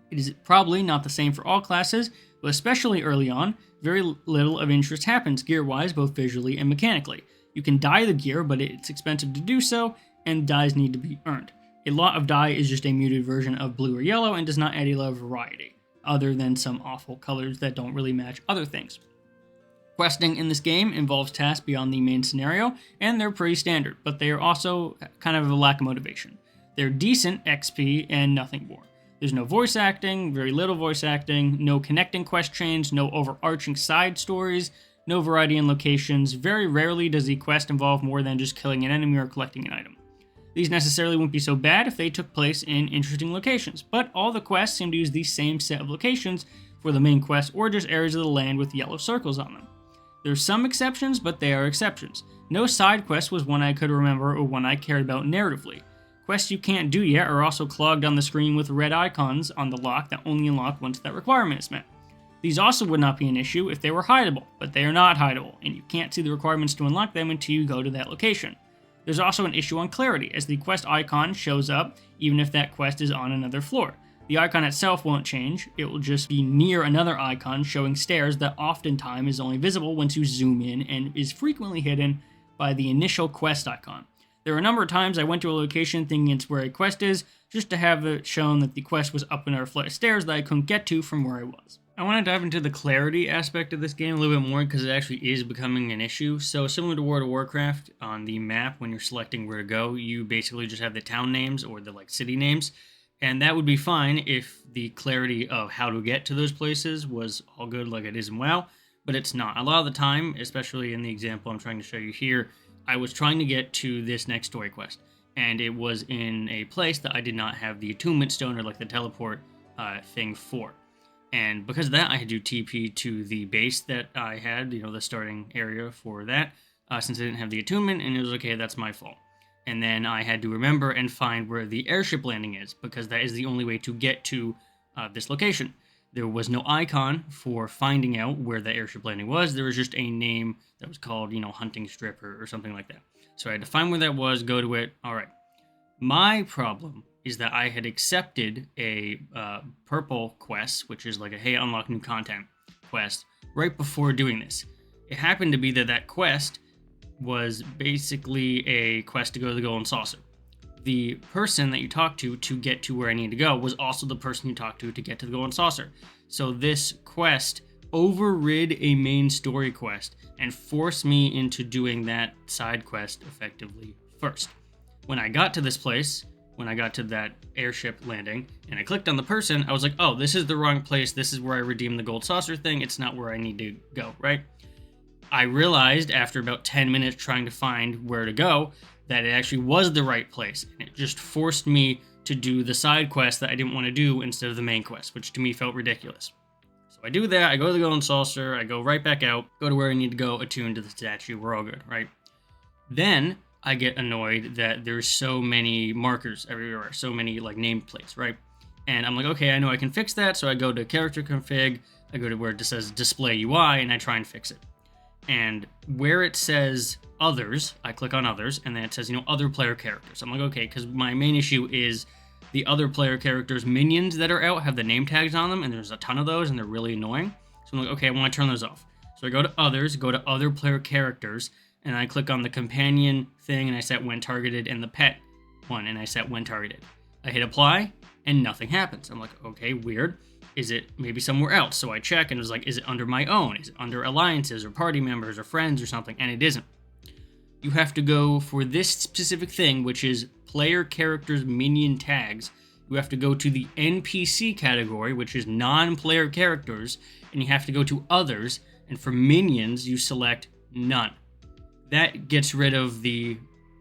It is probably not the same for all classes, but especially early on, very little of interest happens gear-wise, both visually and mechanically. You can dye the gear, but it's expensive to do so, and dyes need to be earned. A lot of dye is just a muted version of blue or yellow and does not add a lot of variety, other than some awful colors that don't really match other things. Questing in this game involves tasks beyond the main scenario, and they're pretty standard, but they are also kind of a lack of motivation. They're decent XP and nothing more. There's no voice acting, very little voice acting, no connecting quest chains, no overarching side stories, no variety in locations. Very rarely does the quest involve more than just killing an enemy or collecting an item. These necessarily wouldn't be so bad if they took place in interesting locations, but all the quests seem to use the same set of locations for the main quest or just areas of the land with yellow circles on them. There's some exceptions, but they are exceptions. No side quest was one I could remember or one I cared about narratively. Quests you can't do yet are also clogged on the screen with red icons on the lock that only unlock once that requirement is met. These also would not be an issue if they were hideable, but they are not hideable, and you can't see the requirements to unlock them until you go to that location. There's also an issue on clarity, as the quest icon shows up even if that quest is on another floor. The icon itself won't change, it will just be near another icon showing stairs that oftentimes is only visible once you zoom in and is frequently hidden by the initial quest icon. There are a number of times I went to a location thinking it's where a quest is, just to have it shown that the quest was up another flight of stairs that I couldn't get to from where I was. I want to dive into the clarity aspect of this game a little bit more because it actually is becoming an issue. So similar to World of Warcraft, on the map when you're selecting where to go, you basically just have the town names or the city names. And that would be fine if the clarity of how to get to those places was all good like it is in WoW, but it's not. A lot of the time, especially in the example I'm trying to show you here, I was trying to get to this next story quest, and it was in a place that I did not have the attunement stone or the teleport thing for. And because of that, I had to TP to the base that I had, the starting area for that, since I didn't have the attunement, and it was okay, that's my fault. And then I had to remember and find where the airship landing is, because that is the only way to get to this location. There was no icon for finding out where the airship landing was. There was just a name that was called, Hunting Strip or something like that. So I had to find where that was, go to it. All right. My problem is that I had accepted a purple quest, which is like a hey, unlock new content quest, right before doing this. It happened to be that quest was basically a quest to go to the Golden Saucer. The person that you talk to get to where I need to go was also the person you talked to get to the Golden Saucer. So this quest overrid a main story quest and forced me into doing that side quest effectively first. When I got to this place, when I got to that airship landing, and I clicked on the person, I was like, oh, this is the wrong place. This is where I redeemed the Gold Saucer thing. It's not where I need to go, right? I realized after about 10 minutes trying to find where to go that it actually was the right place, and it just forced me to do the side quest that I didn't want to do instead of the main quest, which to me felt ridiculous. So I do that, I go to the Golden Saucer, I go right back out, go to where I need to go, attune to the statue, we're all good, right? Then I get annoyed that there's so many markers everywhere, so many nameplates, right? And I'm like, okay, I know I can fix that, so I go to character config, I go to where it just says display UI, and I try and fix it. And where it says others, I click on others, and then it says, other player characters. I'm like, okay, because my main issue is the other player characters minions that are out have the name tags on them, and there's a ton of those, and they're really annoying. So I'm like, okay, I want to turn those off. So I go to others, go to other player characters, and I click on the companion thing, and I set when targeted and the pet one, and I set when targeted. I hit apply, and nothing happens. I'm like, okay, weird. Is it maybe somewhere else? So I check, and it was like, is it under my own? Is it under alliances or party members or friends or something? And it isn't. You have to go for this specific thing, which is player characters minion tags. You have to go to the NPC category, which is non-player characters, and you have to go to others, and for minions, you select none. That gets rid of the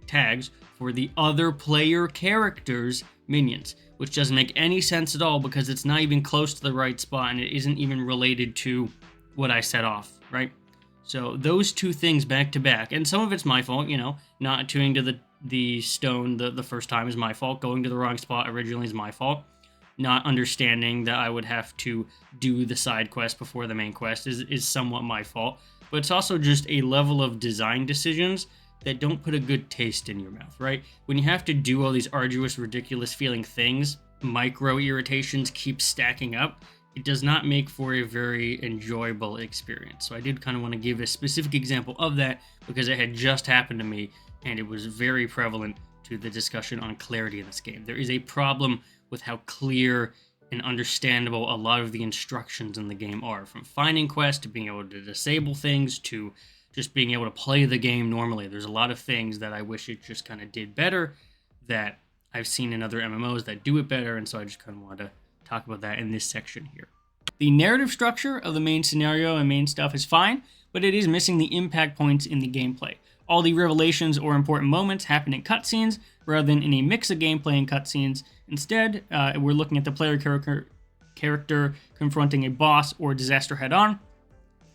tags for the other player characters minions, which doesn't make any sense at all because it's not even close to the right spot, and it isn't even related to what I set off, right? So those two things back to back, and some of it's my fault, not attuning to the stone the first time is my fault. Going to the wrong spot originally is my fault. Not understanding that I would have to do the side quest before the main quest is somewhat my fault. But it's also just a level of design decisions that don't put a good taste in your mouth, right? When you have to do all these arduous, ridiculous feeling things, micro irritations keep stacking up. It does not make for a very enjoyable experience. So I did kind of want to give a specific example of that because it had just happened to me and it was very prevalent to the discussion on clarity in this game. There is a problem with how clear and understandable a lot of the instructions in the game are, from finding quests to being able to disable things to just being able to play the game normally. There's a lot of things that I wish it just kind of did better that I've seen in other MMOs that do it better, and so I just kind of wanted to talk about that in this section here. The narrative structure of the main scenario and main stuff is fine, but it is missing the impact points in the gameplay. All the revelations or important moments happen in cutscenes rather than in a mix of gameplay and cutscenes. Instead, we're looking at the player character confronting a boss or disaster head-on,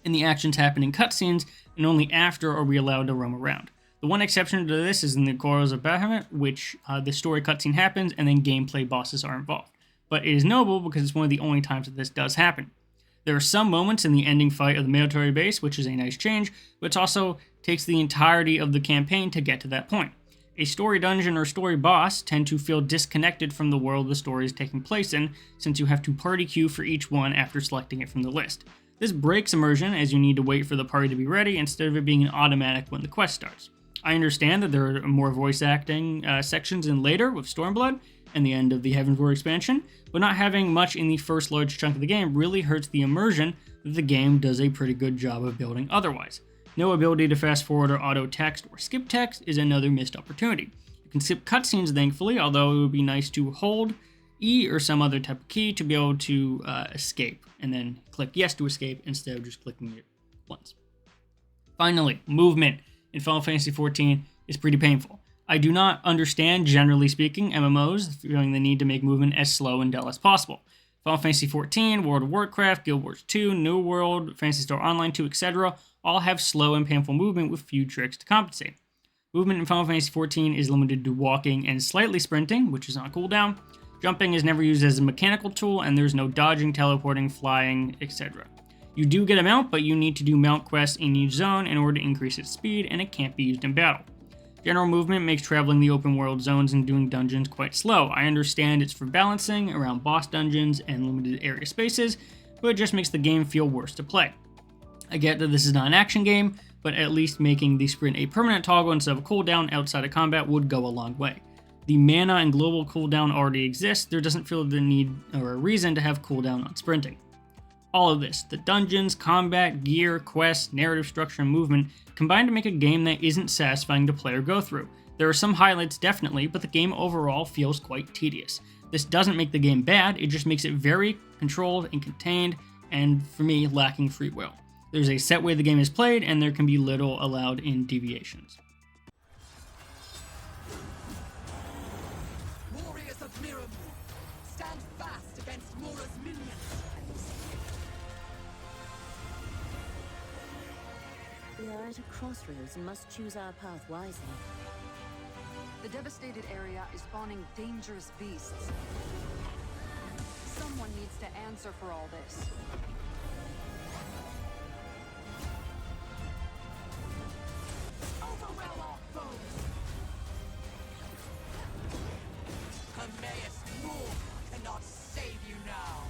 and the actions happen in cutscenes, and only after are we allowed to roam around. The one exception to this is in the Corals of Bahamut, which the story cutscene happens and then gameplay bosses are involved. But it is notable because it's one of the only times that this does happen. There are some moments in the ending fight of the military base, which is a nice change, but it also takes the entirety of the campaign to get to that point. A story dungeon or story boss tend to feel disconnected from the world the story is taking place in, since you have to party queue for each one after selecting it from the list. This breaks immersion, as you need to wait for the party to be ready instead of it being an automatic when the quest starts. I understand that there are more voice acting sections in later with Stormblood and the end of the Heavensward expansion, but not having much in the first large chunk of the game really hurts the immersion that the game does a pretty good job of building otherwise. No ability to fast forward or auto text or skip text is another missed opportunity. You can skip cutscenes thankfully, although it would be nice to hold E or some other type of key to be able to escape, and then click yes to escape instead of just clicking it once. Finally, movement in Final Fantasy XIV is pretty painful. I do not understand, generally speaking, MMOs feeling the need to make movement as slow and dull as possible. Final Fantasy XIV, World of Warcraft, Guild Wars 2, New World, Phantasy Star Online 2, etc. all have slow and painful movement with few tricks to compensate. Movement in Final Fantasy XIV is limited to walking and slightly sprinting, which is on cooldown. Jumping is never used as a mechanical tool, and there's no dodging, teleporting, flying, etc. You do get a mount, but you need to do mount quests in each zone in order to increase its speed, and it can't be used in battle. General movement makes traveling the open world zones and doing dungeons quite slow. I understand it's for balancing around boss dungeons and limited area spaces, but it just makes the game feel worse to play. I get that this is not an action game, but at least making the sprint a permanent toggle instead of a cooldown outside of combat would go a long way. The mana and global cooldown already exist, there doesn't feel the need or a reason to have cooldown on sprinting. All of this, the dungeons, combat, gear, quests, narrative structure, and movement, combine to make a game that isn't satisfying to play or go through. There are some highlights definitely, but the game overall feels quite tedious. This doesn't make the game bad, it just makes it very controlled and contained, and for me, lacking free will. There's a set way the game is played, and there can be little allowed in deviations. Warriors of Mirror, stand fast against Mora's minions. We are at a crossroads and must choose our path wisely. The devastated area is spawning dangerous beasts. Someone needs to answer for all this. Overwhelm our foes! Hermaeus Moore cannot save you now!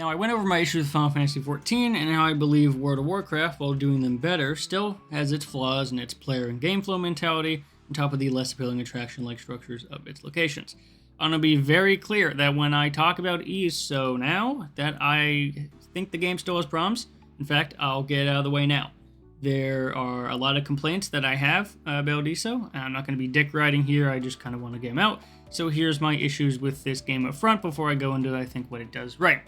Now, I went over my issues with Final Fantasy XIV and how I believe World of Warcraft, while doing them better, still has its flaws in its player and game flow mentality, on top of the less appealing attraction-like structures of its locations. I want to be very clear that when I talk about ESO now, that I think the game still has problems. In fact, I'll get out of the way now. There are a lot of complaints that I have about ESO. I'm not going to be dick riding here, I just kind of want to get them out. So here's my issues with this game up front before I go into, I think, what it does right.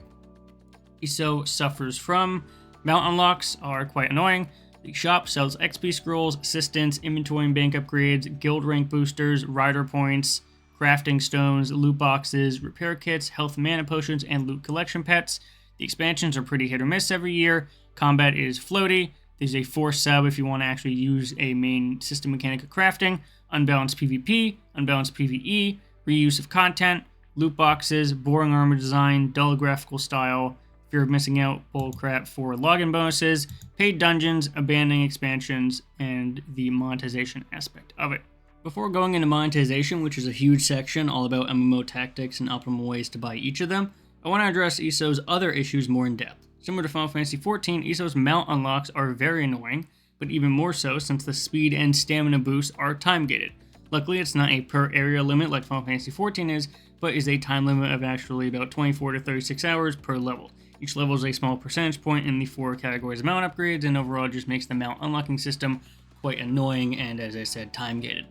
ESO suffers from mount unlocks are quite annoying. The shop sells XP scrolls, assistants, inventory and bank upgrades, guild rank boosters, rider points, crafting stones, loot boxes, repair kits, health mana potions, and loot collection pets. The expansions are pretty hit or miss every year. Combat is floaty. There's a forced sub if you want to actually use a main system mechanic of crafting, unbalanced PvP, unbalanced PvE, reuse of content, loot boxes, boring armor design, dull graphical style, fear of missing out, bullcrap for login bonuses, paid dungeons, abandoning expansions, and the monetization aspect of it. Before going into monetization, which is a huge section all about MMO tactics and optimal ways to buy each of them, I want to address ESO's other issues more in depth. Similar to Final Fantasy XIV, ESO's mount unlocks are very annoying, but even more so since the speed and stamina boosts are time-gated. Luckily, it's not a per area limit like Final Fantasy XIV is, but is a time limit of actually about 24 to 36 hours per level. Each level is a small percentage point in the 4 categories of mount upgrades, and overall just makes the mount unlocking system quite annoying and, as I said, time-gated.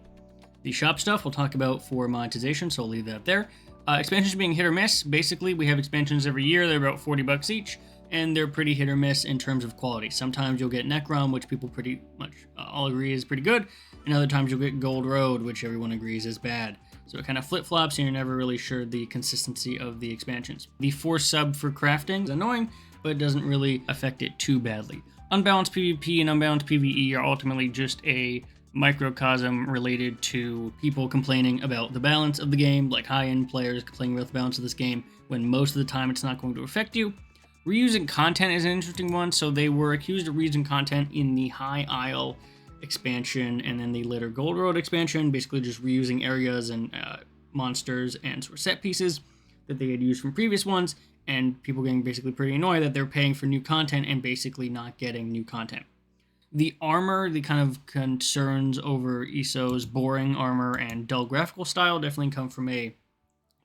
The shop stuff we'll talk about for monetization, so I'll leave that there. Expansions being hit or miss. Basically, we have expansions every year. They're about $40 each, and they're pretty hit or miss in terms of quality. Sometimes you'll get Necrom, which people pretty much all agree is pretty good, and other times you'll get Gold Road, which everyone agrees is bad. So it kind of flip-flops, and you're never really sure the consistency of the expansions. The force sub for crafting is annoying, but it doesn't really affect it too badly. Unbalanced PvP and unbalanced PvE are ultimately just a microcosm related to people complaining about the balance of the game, like high-end players complaining about the balance of this game, when most of the time it's not going to affect you. Reusing content is an interesting one, so they were accused of reusing content in the High Isle expansion and then the later Gold Road expansion, basically just reusing areas and monsters and sort of set pieces that they had used from previous ones, and people getting basically pretty annoyed that they're paying for new content and basically not getting new content. The armor, the kind of concerns over ESO's boring armor and dull graphical style definitely come from a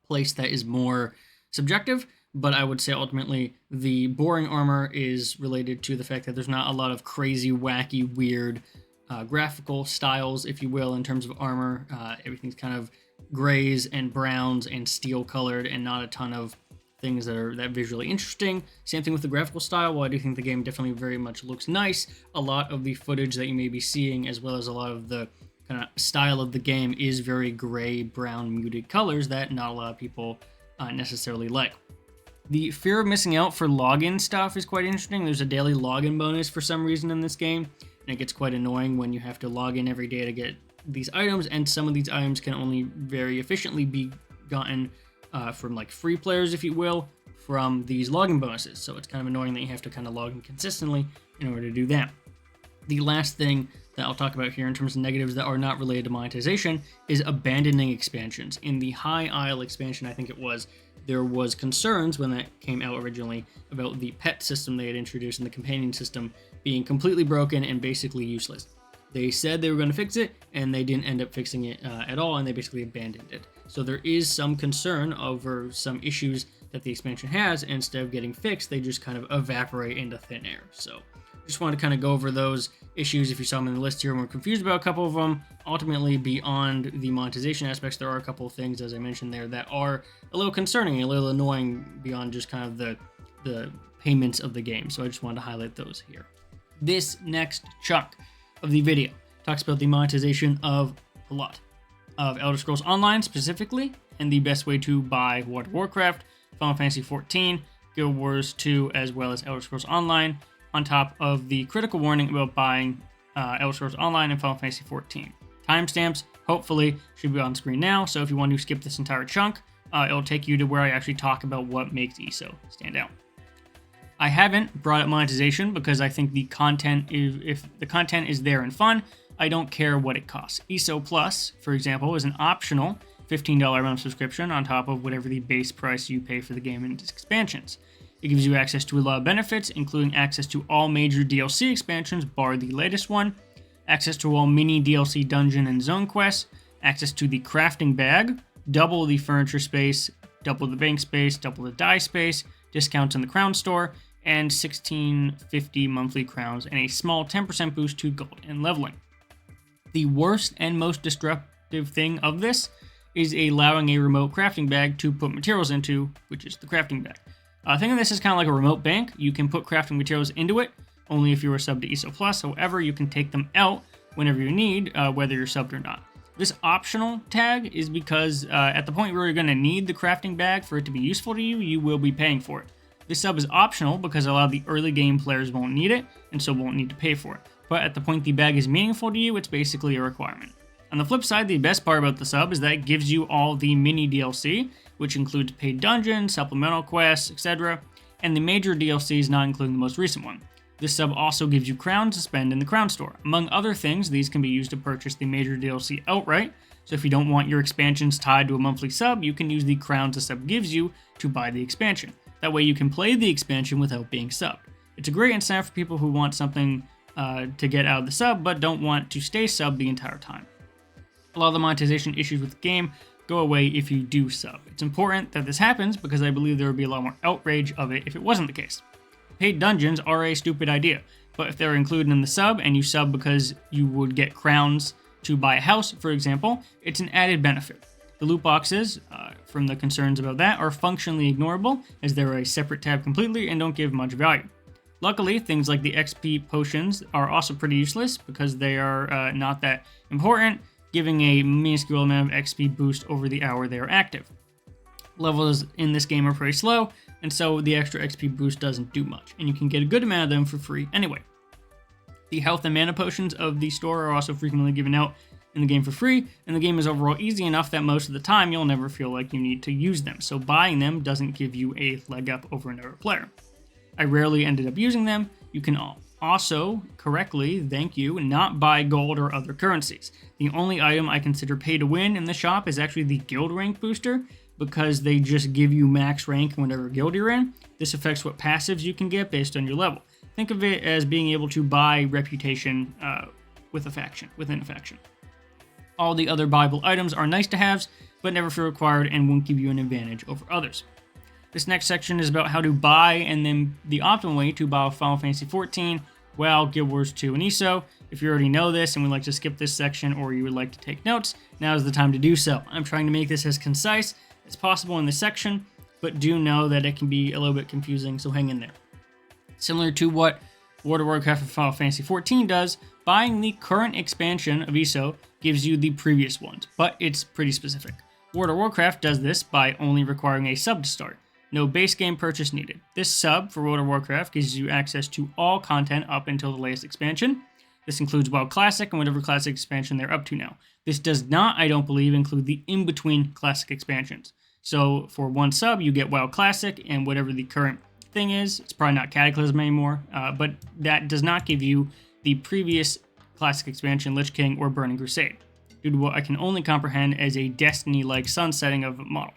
place that is more subjective, but I would say ultimately the boring armor is related to the fact that there's not a lot of crazy, wacky, weird graphical styles, if you will, in terms of armor. Everything's kind of grays and browns and steel colored, and not a ton of things that are that visually interesting. Same thing with the graphical style. While I do think the game definitely very much looks nice, a lot of the footage that you may be seeing, as well as a lot of the kind of style of the game, is very gray, brown, muted colors that not a lot of people necessarily like. The fear of missing out for login stuff is quite interesting. There's a daily login bonus for some reason in this game, and it gets quite annoying when you have to log in every day to get these items, and some of these items can only very efficiently be gotten from like free players, if you will, from these login bonuses. So it's kind of annoying that you have to kind of log in consistently in order to do that. The last thing that I'll talk about here in terms of negatives that are not related to monetization is abandoning expansions. In the High Isle expansion, I think it was, there was concerns when that came out originally about the pet system they had introduced and the companion system being completely broken and basically useless. They said they were going to fix it, and they didn't end up fixing it at all, and they basically abandoned it. So there is some concern over some issues that the expansion has, and instead of getting fixed, they just kind of evaporate into thin air. So just wanted to kind of go over those issues if you saw them in the list here and were confused about a couple of them. Ultimately, beyond the monetization aspects, there are a couple of things, as I mentioned there, that are a little concerning and a little annoying beyond just kind of the payments of the game. So I just wanted to highlight those here. This next chunk of the video talks about the monetization of a lot of Elder Scrolls Online specifically, and the best way to buy World of Warcraft, Final Fantasy XIV, Guild Wars 2, as well as Elder Scrolls Online, on top of the critical warning about buying Elder Scrolls Online and Final Fantasy XIV. Timestamps, hopefully, should be on screen now, so if you want to skip this entire chunk, it'll take you to where I actually talk about what makes ESO stand out. I haven't brought up monetization because I think the content is, if the content is there and fun, I don't care what it costs. ESO Plus, for example, is an optional $15 month subscription on top of whatever the base price you pay for the game and its expansions. It gives you access to a lot of benefits, including access to all major DLC expansions, bar the latest one, access to all mini DLC dungeon and zone quests, access to the crafting bag, double the furniture space, double the bank space, double the die space, discounts in the crown store, and 1650 monthly crowns, and a small 10% boost to gold and leveling. The worst and most disruptive thing of this is allowing a remote crafting bag to put materials into, which is the crafting bag. Think of this as kind of like a remote bank. You can put crafting materials into it, only if you're a sub to ESO Plus. However, you can take them out whenever you need, whether you're subbed or not. This optional tag is because at the point where you're going to need the crafting bag for it to be useful to you, you will be paying for it. This sub is optional because a lot of the early game players won't need it, and so won't need to pay for it. But at the point the bag is meaningful to you, it's basically a requirement. On the flip side, the best part about the sub is that it gives you all the mini DLC, which includes paid dungeons, supplemental quests, etc., and the major DLCs, not including the most recent one. This sub also gives you crowns to spend in the crown store. Among other things, these can be used to purchase the major DLC outright, so if you don't want your expansions tied to a monthly sub, you can use the crowns the sub gives you to buy the expansion. That way you can play the expansion without being subbed. It's a great incentive for people who want something to get out of the sub, but don't want to stay subbed the entire time. A lot of the monetization issues with the game go away if you do sub. It's important that this happens because I believe there would be a lot more outrage of it if it wasn't the case. Paid dungeons are a stupid idea, but if they're included in the sub and you sub because you would get crowns to buy a house, for example, it's an added benefit. The loot boxes, from the concerns about that, are functionally ignorable as they're a separate tab completely and don't give much value. Luckily, things like the XP potions are also pretty useless because they are not that important, giving a minuscule amount of XP boost over the hour they are active. Levels in this game are pretty slow, and so the extra XP boost doesn't do much, and you can get a good amount of them for free anyway. The health and mana potions of the store are also frequently given out in the game for free, and the game is overall easy enough that most of the time you'll never feel like you need to use them, so buying them doesn't give you a leg up over another player. I rarely ended up using them. You can also correctly, not buy gold or other currencies. The only item I consider pay to win in the shop is actually the guild rank booster, because they just give you max rank in whatever guild you're in. This affects what passives you can get based on your level. Think of it as being able to buy reputation within a faction. All the other buyable items are nice to haves, but never feel required and won't give you an advantage over others. This next section is about how to buy and then the optimal way to buy Final Fantasy XIV, WoW, Guild Wars 2, and ESO. If you already know this and would like to skip this section or you would like to take notes, now is the time to do so. I'm trying to make this as concise as possible in this section, but do know that it can be a little bit confusing, so hang in there. Similar to what World of Warcraft and Final Fantasy XIV does, buying the current expansion of ESO gives you the previous ones, but it's pretty specific. World of Warcraft does this by only requiring a sub to start. No base game purchase needed. This sub for World of Warcraft gives you access to all content up until the latest expansion. This includes WoW Classic and whatever Classic expansion they're up to now. This does not, I don't believe, include the in-between Classic expansions. So for one sub, you get WoW Classic and whatever the current thing is. It's probably not Cataclysm anymore, but that does not give you the previous Classic expansion, Lich King, or Burning Crusade, due to what I can only comprehend as a Destiny-like sunsetting of a model.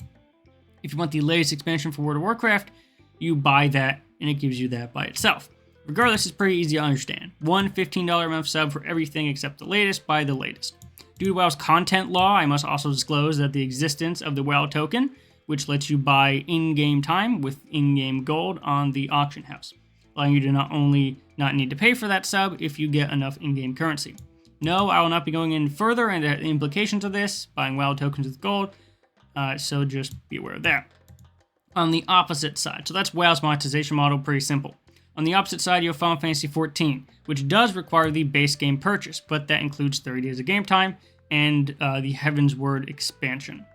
If you want the latest expansion for World of Warcraft, you buy that, and it gives you that by itself. Regardless, it's pretty easy to understand. One $15 a month sub for everything except the latest, buy the latest. Due to WoW's content law, I must also disclose that the existence of the WoW token, which lets you buy in-game time with in-game gold on the auction house, allowing you to not need to pay for that sub if you get enough in-game currency. No, I will not be going in further into the implications of this, buying WoW tokens with gold, so just be aware of that. On the opposite side, so that's WoW's monetization model, pretty simple. On the opposite side, you have Final Fantasy XIV, which does require the base game purchase, but that includes 30 days of game time and the Heaven's Word expansion.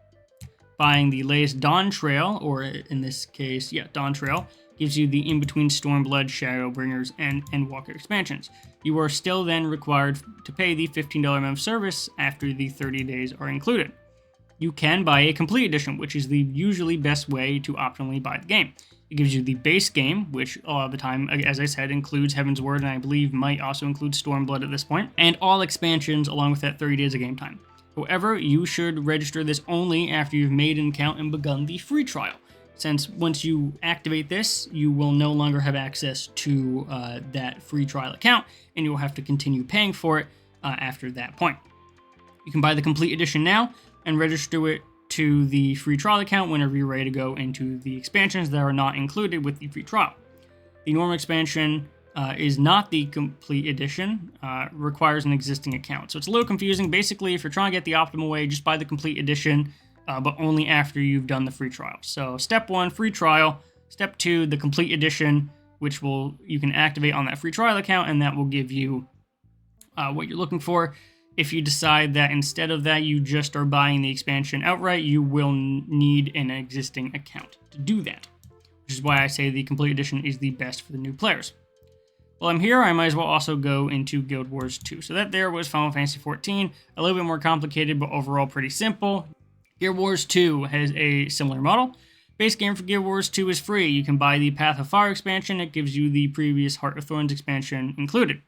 Buying the latest Dawn Trail, or in this case, Dawn Trail, gives you the in-between Stormblood, Shadowbringers, and Endwalker expansions. You are still then required to pay the $15 a month service after the 30 days are included. You can buy a complete edition, which is the usually best way to optimally buy the game. It gives you the base game, which a lot of the time, as I said, includes Heaven's Word, and I believe might also include Stormblood at this point, and all expansions along with that 30 days of game time. However, you should register this only after you've made an account and begun the free trial. since once you activate this, you will no longer have access to that free trial account, and you'll have to continue paying for it after that point. You can buy the complete edition now and register it to the free trial account whenever you're ready to go into the expansions that are not included with the free trial. The normal expansion is not the complete edition, requires an existing account. So it's a little confusing. Basically, if you're trying to get the optimal way, just buy the complete edition, but only after you've done the free trial. So step 1, free trial. Step 2, the complete edition, which you can activate on that free trial account, and that will give you what you're looking for. If you decide that instead of that you just are buying the expansion outright, you will need an existing account to do that, which is why I say the complete edition is the best for the new players. While I'm here, I might as well also go into Guild Wars 2. So that there was Final Fantasy XIV, a little bit more complicated, but overall pretty simple. Guild Wars 2 has a similar model. Base game for Guild Wars 2 is free. You can buy the Path of Fire expansion. It gives you the previous Heart of Thorns expansion included.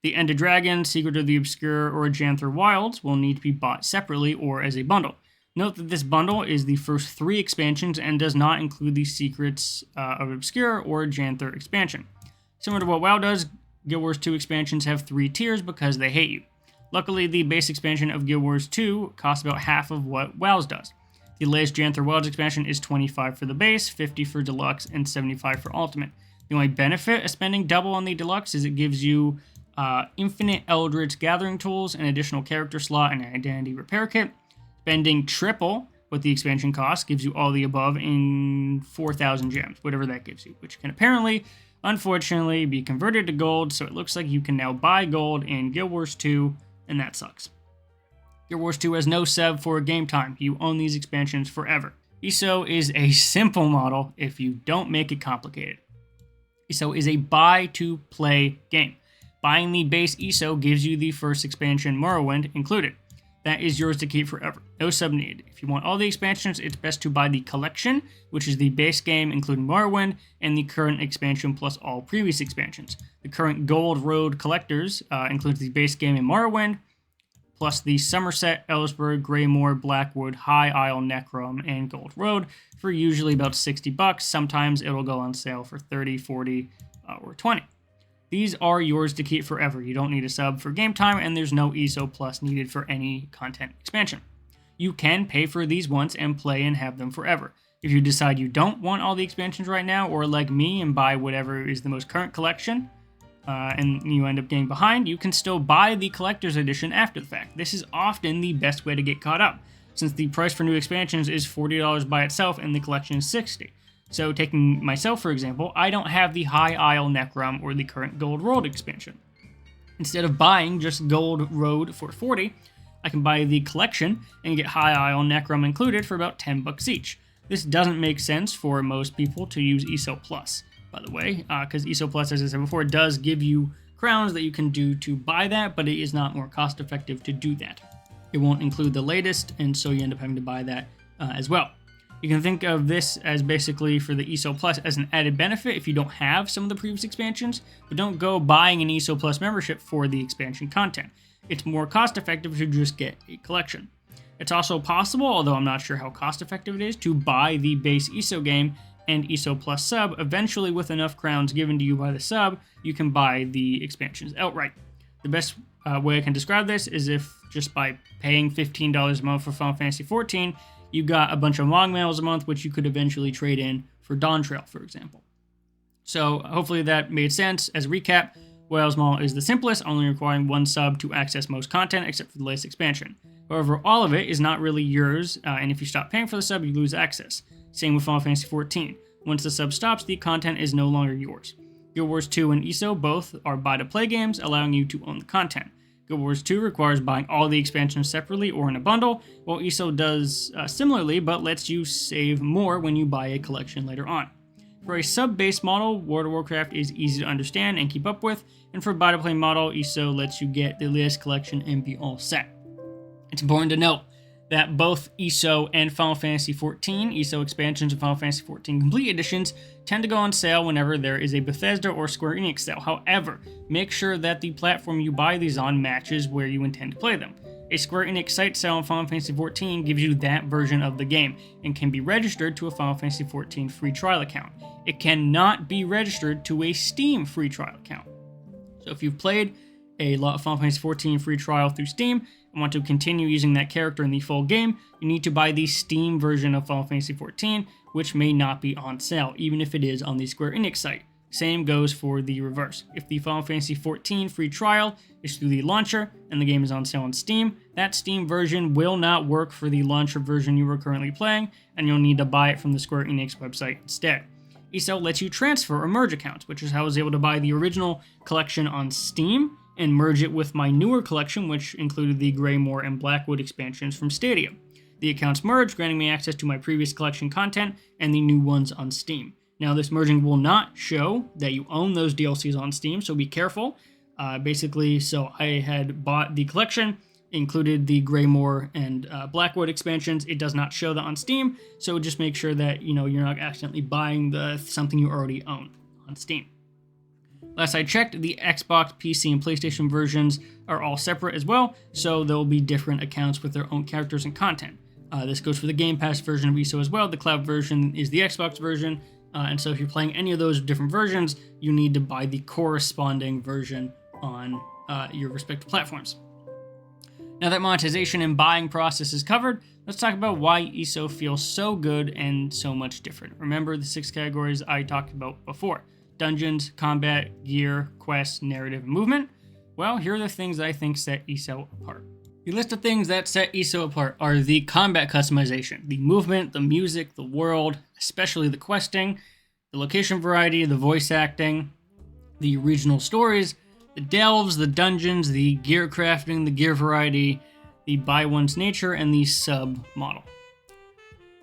The Ended Dragon, Secret of the Obscure, or Janther Wilds will need to be bought separately or as a bundle. Note that this bundle is the first 3 expansions and does not include the Secrets of Obscure or Janther expansion. Similar to what WoW does, Guild Wars 2 expansions have 3 tiers because they hate you. Luckily, the base expansion of Guild Wars 2 costs about half of what WoW's does. The latest Janther Wilds expansion is $25 for the base, $50 for deluxe, and $75 for ultimate. The only benefit of spending double on the deluxe is it gives you infinite Eldritch gathering tools, an additional character slot, and an identity repair kit. Spending triple what the expansion costs gives you all the above in 4,000 gems, whatever that gives you, which can apparently, unfortunately, be converted to gold, so it looks like you can now buy gold in Guild Wars 2, and that sucks. Guild Wars 2 has no sub for game time. You own these expansions forever. ESO is a simple model if you don't make it complicated. ESO is a buy-to-play game. Buying the base ESO gives you the first expansion, Morrowind, included. That is yours to keep forever. No sub needed. If you want all the expansions, it's best to buy the collection, which is the base game including Morrowind, and the current expansion plus all previous expansions. The current Gold Road Collectors includes the base game in Morrowind, plus the Somerset, Ellsberg, Greymoor, Blackwood, High Isle, Necrom, and Gold Road for usually about $60. Sometimes it'll go on sale for $30, $40, or $20. These are yours to keep forever. You don't need a sub for game time, and there's no ESO Plus needed for any content expansion. You can pay for these once and play and have them forever. If you decide you don't want all the expansions right now, or like me and buy whatever is the most current collection, and you end up getting behind, you can still buy the collector's edition after the fact. This is often the best way to get caught up, since the price for new expansions is $40 by itself and the collection is $60. So taking myself, for example, I don't have the High Isle Necrom or the current Gold Road expansion. Instead of buying just Gold Road for $40, I can buy the collection and get High Isle Necrom included for about $10 each. This doesn't make sense for most people to use ESO Plus, by the way, because ESO Plus, as I said before, does give you crowns that you can do to buy that, but it is not more cost effective to do that. It won't include the latest, and so you end up having to buy that as well. You can think of this as basically for the ESO Plus as an added benefit if you don't have some of the previous expansions, but don't go buying an ESO Plus membership for the expansion content. It's more cost effective to just get a collection. It's also possible, although I'm not sure how cost effective it is, to buy the base ESO game and ESO Plus sub. Eventually, with enough crowns given to you by the sub, you can buy the expansions outright. The best way I can describe this is if just by paying $15 a month for Final Fantasy XIV, you got a bunch of long mails a month, which you could eventually trade in for Dawn Trail, for example. So hopefully that made sense. As a recap, Whales Mall is the simplest, only requiring one sub to access most content except for the latest expansion. However, all of it is not really yours, and if you stop paying for the sub, you lose access. Same with Final Fantasy XIV. Once the sub stops, the content is no longer yours. Guild Wars 2 and ESO both are buy-to-play games, allowing you to own the content. Guild Wars 2 requires buying all the expansions separately or in a bundle, while ESO does similarly, but lets you save more when you buy a collection later on. For a sub-based model, World of Warcraft is easy to understand and keep up with, and for a buy-to-play model, ESO lets you get the latest collection and be all set. It's important to note that both ESO and Final Fantasy XIV, ESO expansions and Final Fantasy XIV Complete Editions, tend to go on sale whenever there is a Bethesda or Square Enix sale. However, make sure that the platform you buy these on matches where you intend to play them. A Square Enix site sale on Final Fantasy XIV gives you that version of the game and can be registered to a Final Fantasy XIV free trial account. It cannot be registered to a Steam free trial account. So if you've played a lot of Final Fantasy XIV free trial through Steam and want to continue using that character in the full game, you need to buy the Steam version of Final Fantasy XIV, which may not be on sale, even if it is on the Square Enix site. Same goes for the reverse. If the Final Fantasy XIV free trial is through the launcher and the game is on sale on Steam, that Steam version will not work for the launcher version you are currently playing, and you'll need to buy it from the Square Enix website instead. ESO lets you transfer or merge accounts, which is how I was able to buy the original collection on Steam and merge it with my newer collection, which included the Greymoor and Blackwood expansions from Stadia. The accounts merged, granting me access to my previous collection content and the new ones on Steam. Now, this merging will not show that you own those DLCs on Steam, so be careful. So I had bought the collection, included the Greymoor and Blackwood expansions. It does not show that on Steam, so just make sure that you're not accidentally buying something you already own on Steam. Last I checked, the Xbox, PC, and PlayStation versions are all separate as well, so there will be different accounts with their own characters and content. This goes for the Game Pass version of ESO as well. The cloud version is the Xbox version. And so if you're playing any of those different versions, you need to buy the corresponding version on your respective platforms. Now that monetization and buying process is covered, let's talk about why ESO feels so good and so much different. Remember the 6 categories I talked about before: dungeons, combat, gear, quests, narrative, and movement. Well, here are the things that I think set ESO apart. The list of things that set ESO apart are the combat customization, the movement, the music, the world, especially the questing, the location variety, the voice acting, the regional stories, the delves, the dungeons, the gear crafting, the gear variety, the buy one's nature, and the sub model.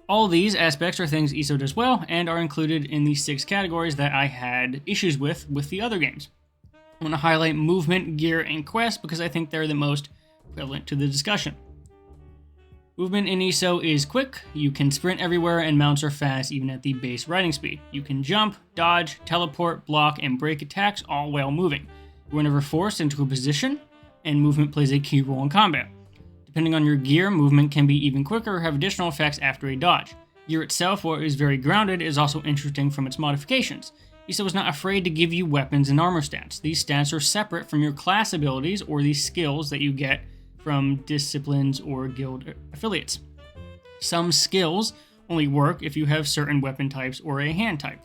All these aspects are things ESO does well and are included in the 6 categories that I had issues with the other games. I want to highlight movement, gear, and quest because I think they're the most relevant to the discussion. Movement in ESO is quick. You can sprint everywhere and mounts are fast even at the base riding speed. You can jump, dodge, teleport, block, and break attacks all while moving. You're never forced into a position, and movement plays a key role in combat. Depending on your gear, movement can be even quicker or have additional effects after a dodge. Gear itself, while it is very grounded, is also interesting from its modifications. ESO is not afraid to give you weapons and armor stats. These stats are separate from your class abilities or the skills that you get from disciplines or guild affiliates. Some skills only work if you have certain weapon types or a hand type.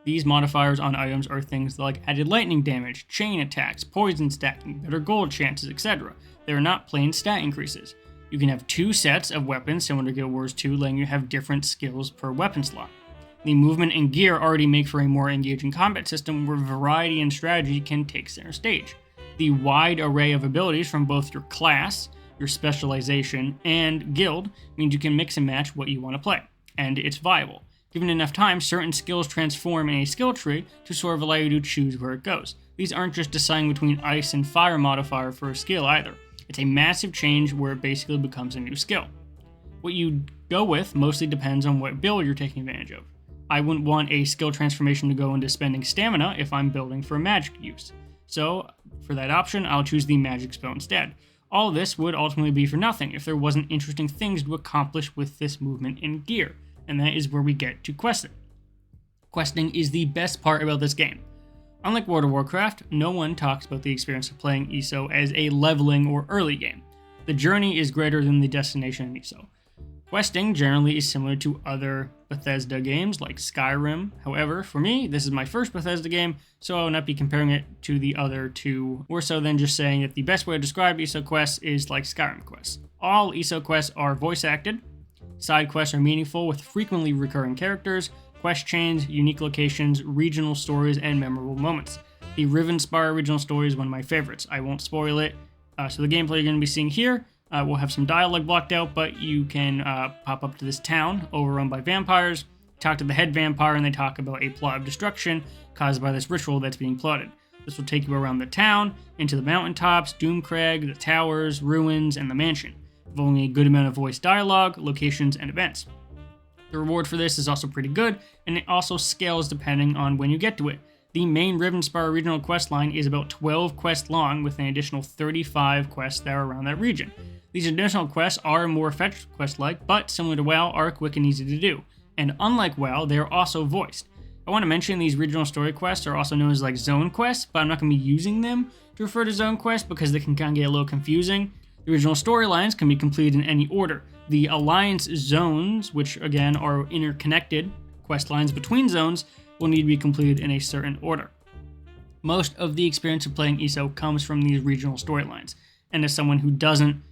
These modifiers on items are things like added lightning damage, chain attacks, poison stacking, better gold chances, etc. They are not plain stat increases. You can have 2 sets of weapons similar to Guild Wars 2, letting you have different skills per weapon slot. The movement and gear already make for a more engaging combat system where variety and strategy can take center stage. The wide array of abilities from both your class, your specialization, and guild means you can mix and match what you want to play, and it's viable. Given enough time, certain skills transform in a skill tree to sort of allow you to choose where it goes. These aren't just deciding between ice and fire modifier for a skill either. It's a massive change where it basically becomes a new skill. What you go with mostly depends on what build you're taking advantage of. I wouldn't want a skill transformation to go into spending stamina if I'm building for magic use. So, for that option, I'll choose the magic spell instead. All this would ultimately be for nothing if there wasn't interesting things to accomplish with this movement and gear, and that is where we get to questing. Questing is the best part about this game. Unlike World of Warcraft, no one talks about the experience of playing ESO as a leveling or early game. The journey is greater than the destination in ESO. Questing generally is similar to other Bethesda games like Skyrim. However, for me, this is my first Bethesda game, so I will not be comparing it to the other two, more so than just saying that the best way to describe ESO quests is like Skyrim quests. All ESO quests are voice acted. Side quests are meaningful with frequently recurring characters, quest chains, unique locations, regional stories, and memorable moments. The Rivenspire regional story is one of my favorites. I won't spoil it. So the gameplay you're going to be seeing here will have some dialogue blocked out, but you can pop up to this town overrun by vampires, talk to the head vampire, and they talk about a plot of destruction caused by this ritual that's being plotted. This will take you around the town, into the mountaintops, Doomcrag, the towers, ruins, and the mansion, involving a good amount of voice dialogue, locations, and events. The reward for this is also pretty good, and it also scales depending on when you get to it. The main Rivenspire regional quest line is about 12 quests long, with an additional 35 quests that are around that region. These additional quests are more fetch quest-like, but similar to WoW, are quick and easy to do. And unlike WoW, they are also voiced. I want to mention these regional story quests are also known as like zone quests, but I'm not going to be using them to refer to zone quests because they can kind of get a little confusing. The regional storylines can be completed in any order. The alliance zones, which again are interconnected quest lines between zones, will need to be completed in a certain order. Most of the experience of playing ESO comes from these regional storylines, and as someone who doesn't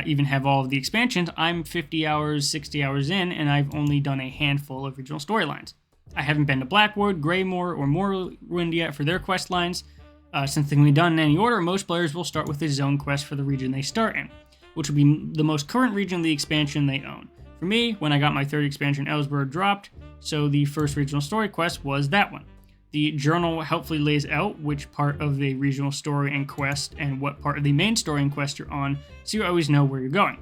even have all of the expansions, I'm 50 hours, 60 hours in, and I've only done a handful of regional storylines. I haven't been to Blackwood, Greymoor, or Morrowind yet for their quest lines. Since they can be done in any order, most players will start with a zone quest for the region they start in, which will be the most current region of the expansion they own. For me, when I got my third expansion, Ellsberg dropped, so the first regional story quest was that one. The journal helpfully lays out which part of the regional story and quest and what part of the main story and quest you're on, so you always know where you're going.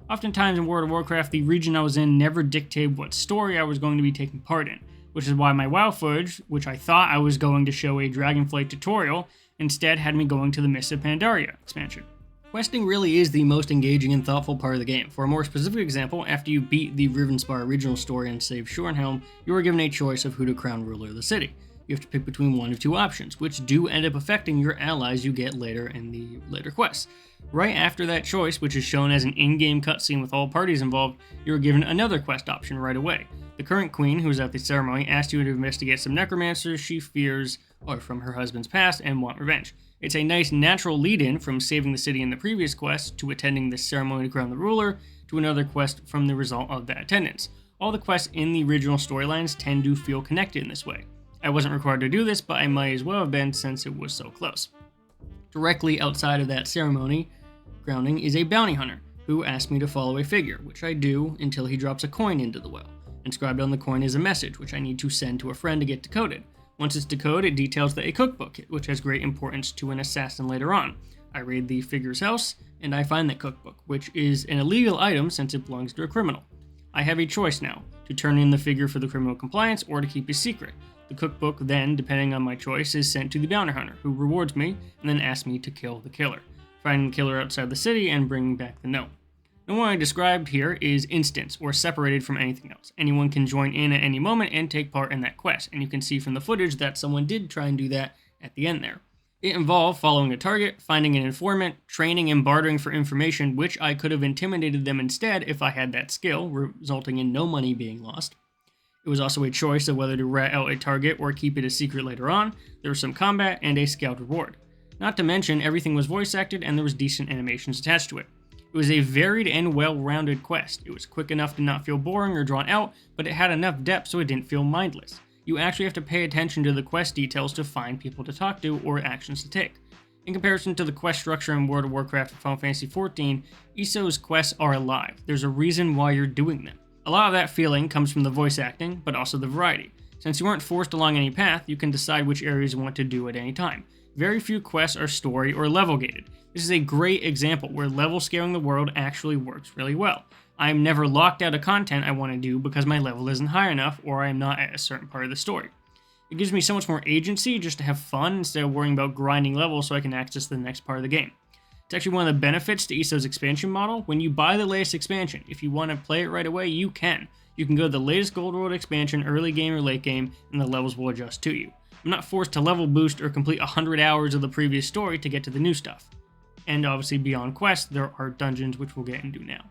Oftentimes in World of Warcraft, the region I was in never dictated what story I was going to be taking part in, which is why my WoW footage, which I thought I was going to show a Dragonflight tutorial, instead had me going to the Mists of Pandaria expansion. Questing really is the most engaging and thoughtful part of the game. For a more specific example, after you beat the Rivenspire regional story and save Shorenhelm, you are given a choice of who to crown ruler of the city. You have to pick between one of two options, which do end up affecting your allies you get later in the later quests. Right after that choice, which is shown as an in-game cutscene with all parties involved, you are given another quest option right away. The current queen, who is at the ceremony, asks you to investigate some necromancers she fears are from her husband's past and want revenge. It's a nice natural lead-in from saving the city in the previous quest to attending the ceremony to crown the ruler to another quest from the result of that attendance. All the quests in the original storylines tend to feel connected in this way. I wasn't required to do this, but I might as well have been since it was so close. Directly outside of that ceremony grounding is a bounty hunter who asked me to follow a figure, which I do until he drops a coin into the well. Inscribed on the coin is a message, which I need to send to a friend to get decoded. Once it's decoded, it details a cookbook, which has great importance to an assassin later on. I raid the figure's house, and I find that cookbook, which is an illegal item since it belongs to a criminal. I have a choice now, to turn in the figure for the criminal compliance or to keep a secret. The cookbook then, depending on my choice, is sent to the bounty hunter, who rewards me and then asks me to kill the killer. Finding the killer outside the city and bringing back the note. The one I described here is instance, or separated from anything else. Anyone can join in at any moment and take part in that quest, and you can see from the footage that someone did try and do that at the end there. It involved following a target, finding an informant, training and bartering for information, which I could have intimidated them instead if I had that skill, resulting in no money being lost. It was also a choice of whether to rat out a target or keep it a secret later on. There was some combat and a scout reward. Not to mention, everything was voice acted and there was decent animations attached to it. It was a varied and well-rounded quest. It was quick enough to not feel boring or drawn out, but it had enough depth so it didn't feel mindless. You actually have to pay attention to the quest details to find people to talk to or actions to take. In comparison to the quest structure in World of Warcraft and Final Fantasy XIV, ESO's quests are alive. There's a reason why you're doing them. A lot of that feeling comes from the voice acting, but also the variety. Since you aren't forced along any path, you can decide which areas you want to do at any time. Very few quests are story or level gated. This is a great example where level scaling the world actually works really well. I'm never locked out of content I want to do because my level isn't high enough or I am not at a certain part of the story. It gives me so much more agency just to have fun instead of worrying about grinding levels so I can access the next part of the game. It's actually one of the benefits to ESO's expansion model. When you buy the latest expansion, if you want to play it right away, you can. You can go to the latest Gold World expansion, early game or late game, and the levels will adjust to you. I'm not forced to level boost or complete 100 hours of the previous story to get to the new stuff. And obviously beyond quests, there are dungeons, which we'll get into now.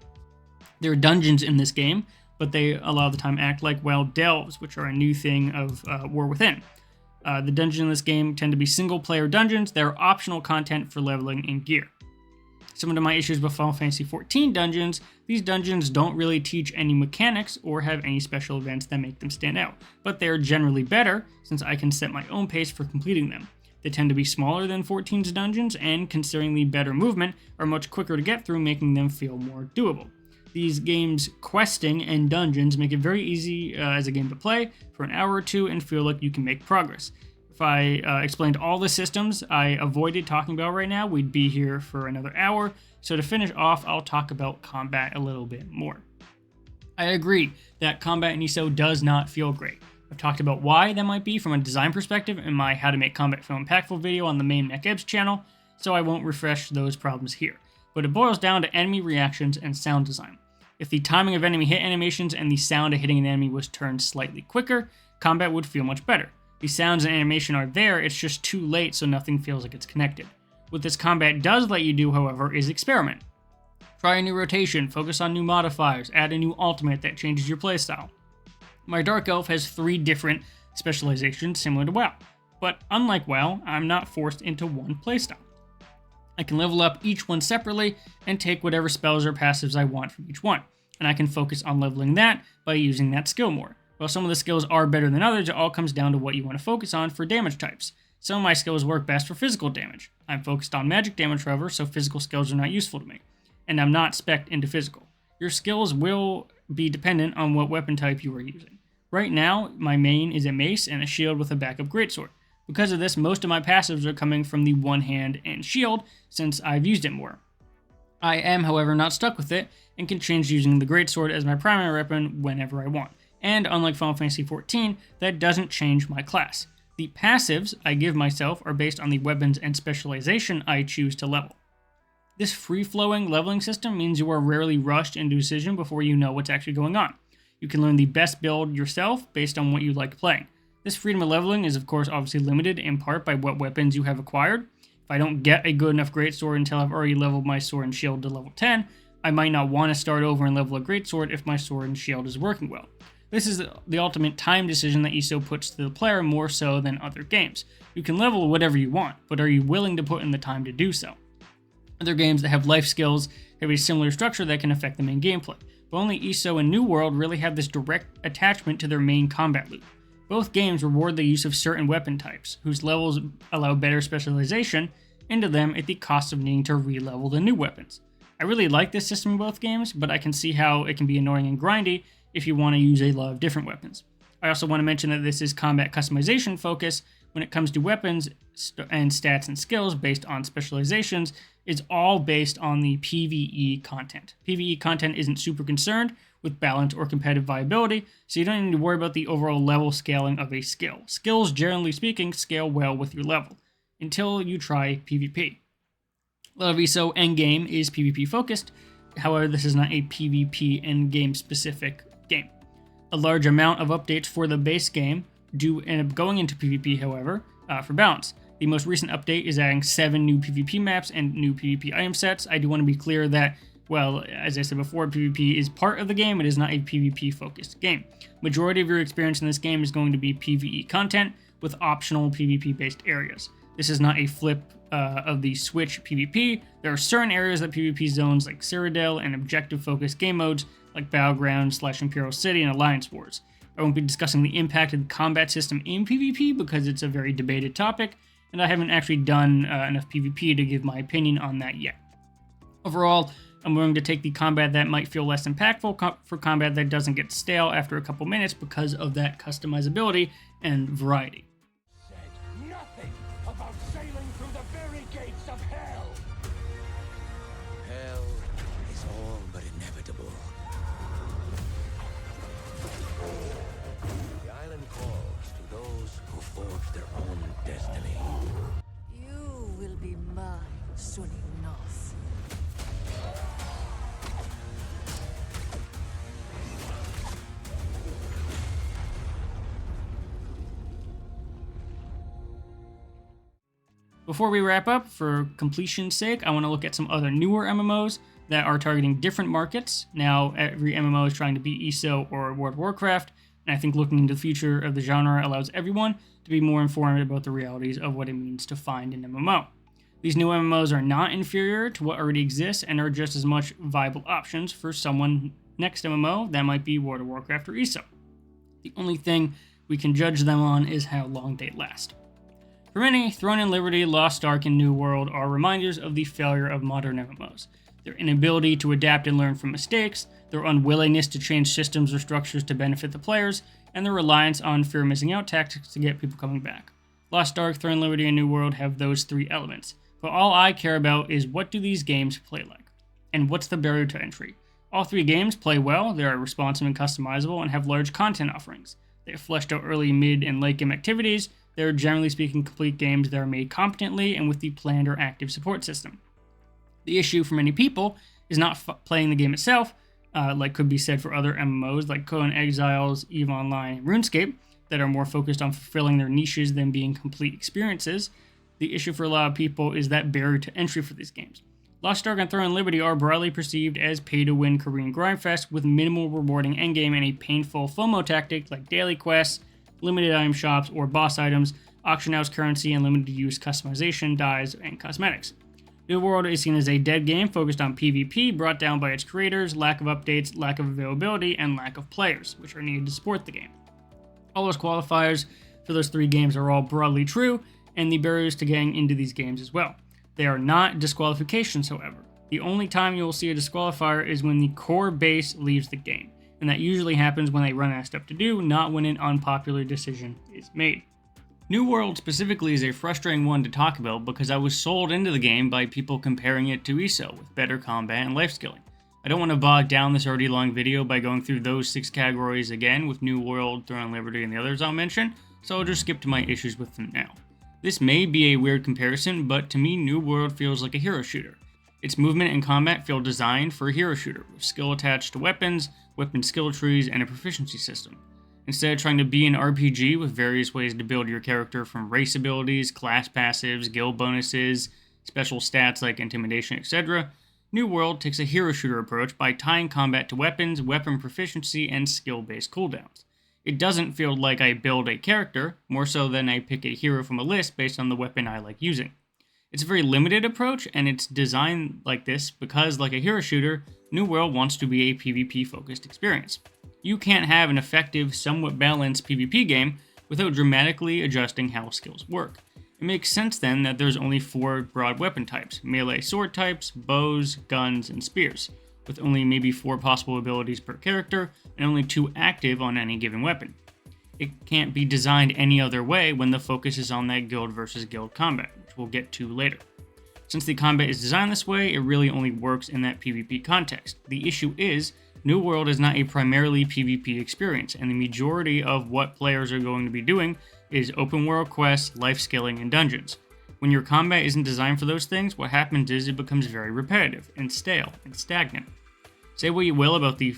There are dungeons in this game, but they a lot of the time act like wild delves, which are a new thing of War Within. The dungeons in this game tend to be single-player dungeons that are optional content for leveling and gear. Similar to my issues with Final Fantasy XIV dungeons, these dungeons don't really teach any mechanics or have any special events that make them stand out, but they are generally better since I can set my own pace for completing them. They tend to be smaller than 14's dungeons and, considering the better movement, are much quicker to get through, making them feel more doable. These games' questing and dungeons make it very easy as a game to play for an hour or two and feel like you can make progress. If I explained all the systems I avoided talking about right now, we'd be here for another hour, so to finish off, I'll talk about combat a little bit more. I agree that combat in ESO does not feel great. I've talked about why that might be from a design perspective in my How to Make Combat Feel Impactful video on the main MechEbs channel, so I won't refresh those problems here. but it boils down to enemy reactions and sound design. If the timing of enemy hit animations and the sound of hitting an enemy was turned slightly quicker, combat would feel much better. The sounds and animation are there, it's just too late so nothing feels like it's connected. What this combat does let you do, however, is experiment. Try a new rotation, focus on new modifiers, add a new ultimate that changes your playstyle. My Dark Elf has 3 different specializations similar to WoW, but unlike WoW, I'm not forced into one playstyle. I can level up each one separately and take whatever spells or passives I want from each one, and I can focus on leveling that by using that skill more. While some of the skills are better than others, it all comes down to what you want to focus on for damage types. Some of my skills work best for physical damage. I'm focused on magic damage, however, so physical skills are not useful to me, and I'm not spec'd into physical. Your skills will be dependent on what weapon type you are using. Right now, my main is a mace and a shield with a backup greatsword. Because of this, most of my passives are coming from the one hand and shield, since I've used it more. I am, however, not stuck with it, and can change using the greatsword as my primary weapon whenever I want. And unlike Final Fantasy XIV, that doesn't change my class. The passives I give myself are based on the weapons and specialization I choose to level. This free-flowing leveling system means you are rarely rushed into a decision before you know what's actually going on. You can learn the best build yourself based on what you like playing. This freedom of leveling is of course obviously limited in part by what weapons you have acquired. If I don't get a good enough greatsword until I've already leveled my sword and shield to level 10, I might not want to start over and level a greatsword if my sword and shield is working well. This is the ultimate time decision that ESO puts to the player more so than other games. You can level whatever you want, but are you willing to put in the time to do so? Other games that have life skills have a similar structure that can affect the main gameplay, but only ESO and New World really have this direct attachment to their main combat loop. Both games reward the use of certain weapon types, whose levels allow better specialization into them at the cost of needing to re-level the new weapons. I really like this system in both games, but I can see how it can be annoying and grindy if you want to use a lot of different weapons. I also want to mention that this is combat customization focus. When it comes to weapons and stats and skills based on specializations, it's all based on the PvE content. PvE content isn't super concerned with balance or competitive viability, so you don't need to worry about the overall level scaling of a skill. Skills, generally speaking, scale well with your level, until you try PvP. A lot of ESO endgame is PvP focused, however this is not a PvP endgame specific game. A large amount of updates for the base game do end up going into PvP, however, for balance. The most recent update is adding 7 new PvP maps and new PvP item sets. I do want to be clear that, well, as I said before, PvP is part of the game. It is not a PvP-focused game. Majority of your experience in this game is going to be PvE content with optional PvP-based areas. This is not a flip of the Switch PvP. There are certain areas that PvP zones like Cyrodiil and objective-focused game modes like Battlegrounds / Imperial City and Alliance Wars. I won't be discussing the impact of the combat system in PvP because it's a very debated topic, and I haven't actually done enough PvP to give my opinion on that yet. Overall, I'm willing to take the combat that might feel less impactful for combat that doesn't get stale after a couple minutes because of that customizability and variety. Said nothing about sailing through the very gates of hell. Hell is all but inevitable. The island calls to those who forge their own destiny. You will be mine soon enough. Before we wrap up, for completion's sake, I want to look at some other newer MMOs that are targeting different markets. Now, every MMO is trying to beat ESO or World of Warcraft, and I think looking into the future of the genre allows everyone to be more informed about the realities of what it means to find an MMO. These new MMOs are not inferior to what already exists and are just as much viable options for someone next MMO that might be World of Warcraft or ESO. The only thing we can judge them on is how long they last. For many, Throne and Liberty, Lost Ark, and New World are reminders of the failure of modern MMOs. Their inability to adapt and learn from mistakes, their unwillingness to change systems or structures to benefit the players, and their reliance on fear of missing out tactics to get people coming back. Lost Ark, Throne, Liberty, and New World have those 3 elements, but all I care about is what do these games play like, and what's the barrier to entry. All 3 games play well, they are responsive and customizable, and have large content offerings. They have fleshed out early, mid, and late game activities. They're generally speaking complete games that are made competently and with the planned or active support system. The issue for many people is not playing the game itself, like could be said for other MMOs like Conan Exiles, EVE Online, and RuneScape, that are more focused on fulfilling their niches than being complete experiences. The issue for a lot of people is that barrier to entry for these games. Lost Ark and Throne and Liberty are broadly perceived as pay-to-win Korean grindfest with minimal rewarding endgame and a painful FOMO tactic like daily quests, limited item shops or boss items, auction house currency, and limited use customization, dyes, and cosmetics. New World is seen as a dead game focused on PvP, brought down by its creators, lack of updates, lack of availability, and lack of players, which are needed to support the game. All those qualifiers for those three games are all broadly true, and the barriers to getting into these games as well. They are not disqualifications, however. The only time you will see a disqualifier is when the core base leaves the game, and that usually happens when they run out of stuff to do, not when an unpopular decision is made. New World specifically is a frustrating one to talk about because I was sold into the game by people comparing it to ESO with better combat and life skilling. I don't want to bog down this already long video by going through those 6 categories again with New World, Throne and Liberty, and the others I'll mention, so I'll just skip to my issues with them now. This may be a weird comparison, but to me New World feels like a hero shooter. Its movement and combat feel designed for a hero shooter, with skill attached to weapons, weapon skill trees, and a proficiency system. Instead of trying to be an RPG with various ways to build your character from race abilities, class passives, guild bonuses, special stats like intimidation, etc., New World takes a hero shooter approach by tying combat to weapons, weapon proficiency, and skill-based cooldowns. It doesn't feel like I build a character, more so than I pick a hero from a list based on the weapon I like using. It's a very limited approach, and it's designed like this because, like a hero shooter, New World wants to be a PvP-focused experience. You can't have an effective, somewhat balanced PvP game without dramatically adjusting how skills work. It makes sense then that there's only 4 broad weapon types: melee sword types, bows, guns, and spears, with only maybe 4 possible abilities per character and only 2 active on any given weapon. It can't be designed any other way when the focus is on that guild versus guild combat, which we'll get to later. Since the combat is designed this way, it really only works in that PvP context. The issue is, New World is not a primarily PvP experience, and the majority of what players are going to be doing is open world quests, life scaling, and dungeons. When your combat isn't designed for those things, what happens is it becomes very repetitive, and stale, and stagnant. Say what you will about the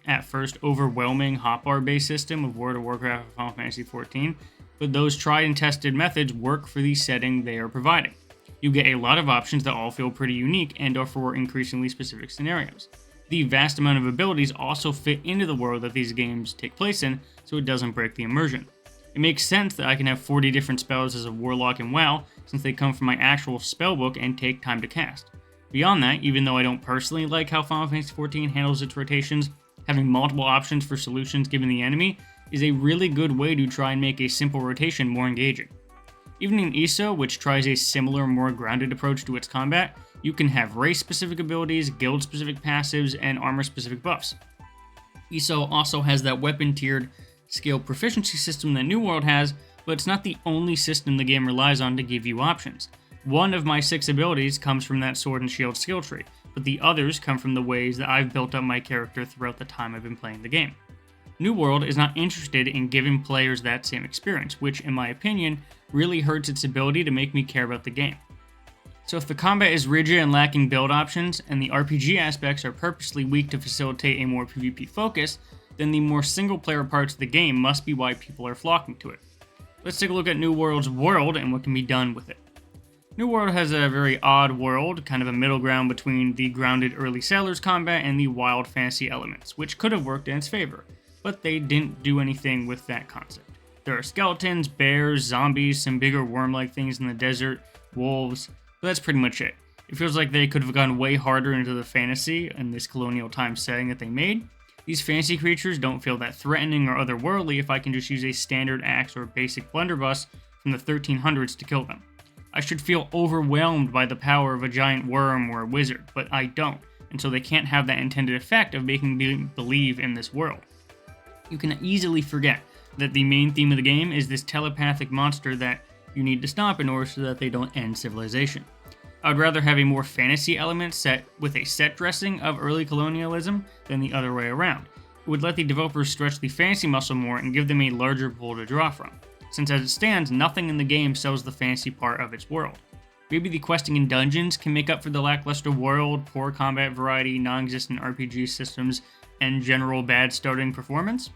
at first overwhelming hotbar-based system of World of Warcraft and Final Fantasy XIV, but those tried and tested methods work for the setting they are providing. You get a lot of options that all feel pretty unique and are for increasingly specific scenarios. The vast amount of abilities also fit into the world that these games take place in, so it doesn't break the immersion. It makes sense that I can have 40 different spells as a warlock in WoW, since they come from my actual spellbook and take time to cast. Beyond that, even though I don't personally like how Final Fantasy XIV handles its rotations, having multiple options for solutions given the enemy is a really good way to try and make a simple rotation more engaging. Even in ESO, which tries a similar, more grounded approach to its combat, you can have race-specific abilities, guild-specific passives, and armor-specific buffs. ESO also has that weapon-tiered skill proficiency system that New World has, but it's not the only system the game relies on to give you options. One of my 6 abilities comes from that sword and shield skill tree, but the others come from the ways that I've built up my character throughout the time I've been playing the game. New World is not interested in giving players that same experience, which, in my opinion, really hurts its ability to make me care about the game. So if the combat is rigid and lacking build options, and the RPG aspects are purposely weak to facilitate a more PvP focus, then the more single-player parts of the game must be why people are flocking to it. Let's take a look at New World's world and what can be done with it. New World has a very odd world, kind of a middle ground between the grounded early Settlers combat and the wild fantasy elements, which could have worked in its favor, but they didn't do anything with that concept. There are skeletons, bears, zombies, some bigger worm-like things in the desert, wolves, but that's pretty much it. It feels like they could have gone way harder into the fantasy in this colonial time setting that they made. These fantasy creatures don't feel that threatening or otherworldly if I can just use a standard axe or basic blunderbuss from the 1300s to kill them. I should feel overwhelmed by the power of a giant worm or a wizard, but I don't, and so they can't have that intended effect of making me believe in this world. You can easily forget that the main theme of the game is this telepathic monster that you need to stop in order so that they don't end civilization. I would rather have a more fantasy element set with a set dressing of early colonialism than the other way around. It would let the developers stretch the fantasy muscle more and give them a larger pool to draw from, since as it stands, nothing in the game sells the fantasy part of its world. Maybe the questing in dungeons can make up for the lackluster world, poor combat variety, non-existent RPG systems, and general bad starting performance?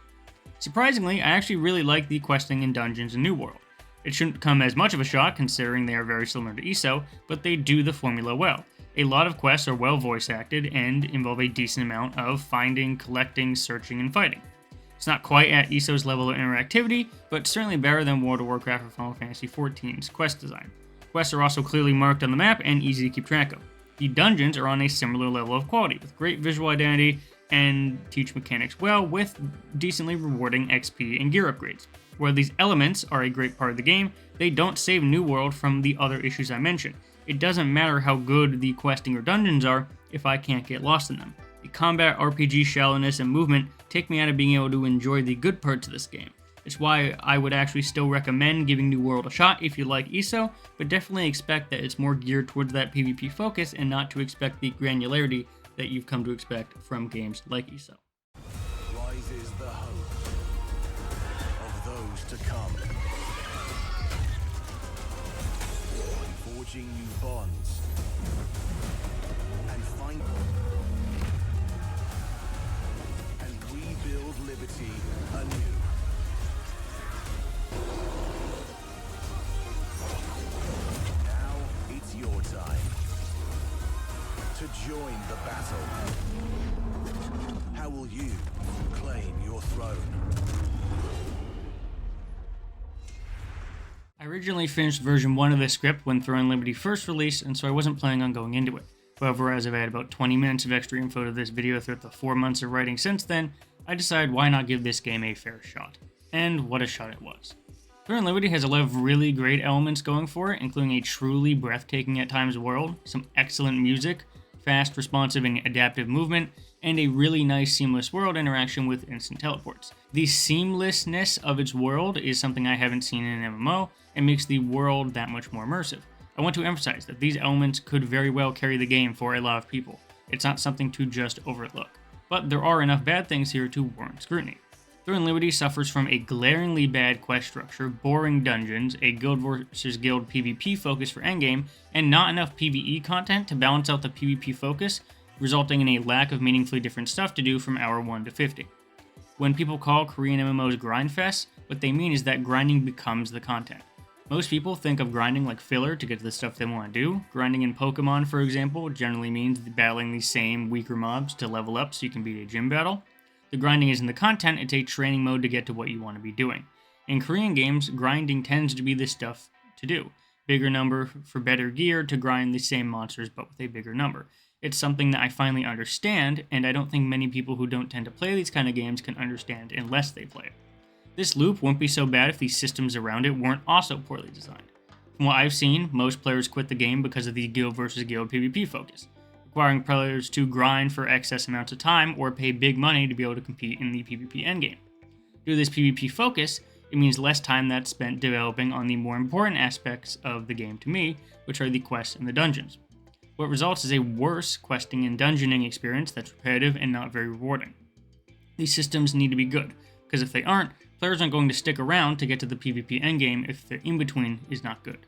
Surprisingly, I actually really like the questing in dungeons in New World. It shouldn't come as much of a shock considering they are very similar to ESO, but they do the formula well. A lot of quests are well voice acted and involve a decent amount of finding, collecting, searching, and fighting. It's not quite at ESO's level of interactivity, but certainly better than World of Warcraft or Final Fantasy XIV's quest design. Quests are also clearly marked on the map and easy to keep track of. The dungeons are on a similar level of quality, with great visual identity and teach mechanics well, with decently rewarding XP and gear upgrades. While these elements are a great part of the game, they don't save New World from the other issues I mentioned. It doesn't matter how good the questing or dungeons are if I can't get lost in them. The combat, RPG shallowness, and movement take me out of being able to enjoy the good parts of this game. It's why I would actually still recommend giving New World a shot if you like ESO, but definitely expect that it's more geared towards that PvP focus and not to expect the granularity that you've come to expect from games like ESO. Rises the hope of those to come. Forging new bonds and find and rebuild liberty anew. Now it's your time to join the battle. How will you claim your throne? I originally finished version 1 of this script when Throne Liberty first released, and so I wasn't planning on going into it. However, as I've had about 20 minutes of extra info to this video throughout the 4 months of writing since then, I decided why not give this game a fair shot. And what a shot it was. Throne Liberty has a lot of really great elements going for it, including a truly breathtaking at times world, some excellent music, fast, responsive, and adaptive movement, and a really nice seamless world interaction with instant teleports. The seamlessness of its world is something I haven't seen in an MMO, and makes the world that much more immersive. I want to emphasize that these elements could very well carry the game for a lot of people. It's not something to just overlook. But there are enough bad things here to warrant scrutiny. Throne Liberty suffers from a glaringly bad quest structure, boring dungeons, a guild versus guild PvP focus for endgame, and not enough PvE content to balance out the PvP focus, resulting in a lack of meaningfully different stuff to do from hour 1 to 50. When people call Korean MMOs grind fests, what they mean is that grinding becomes the content. Most people think of grinding like filler to get to the stuff they want to do. Grinding in Pokemon, for example, generally means battling the same weaker mobs to level up so you can beat a gym battle. The grinding isn't the content, it's a training mode to get to what you want to be doing. In Korean games, grinding tends to be the stuff to do. Bigger number for better gear to grind the same monsters but with a bigger number. It's something that I finally understand, and I don't think many people who don't tend to play these kind of games can understand unless they play it. This loop wouldn't be so bad if the systems around it weren't also poorly designed. From what I've seen, most players quit the game because of the guild versus guild PvP focus, requiring players to grind for excess amounts of time or pay big money to be able to compete in the PvP endgame. Due to this PvP focus, it means less time that's spent developing on the more important aspects of the game to me, which are the quests and the dungeons. What results is a worse questing and dungeoning experience that's repetitive and not very rewarding. These systems need to be good, because if they aren't, players aren't going to stick around to get to the PvP endgame if the in-between is not good.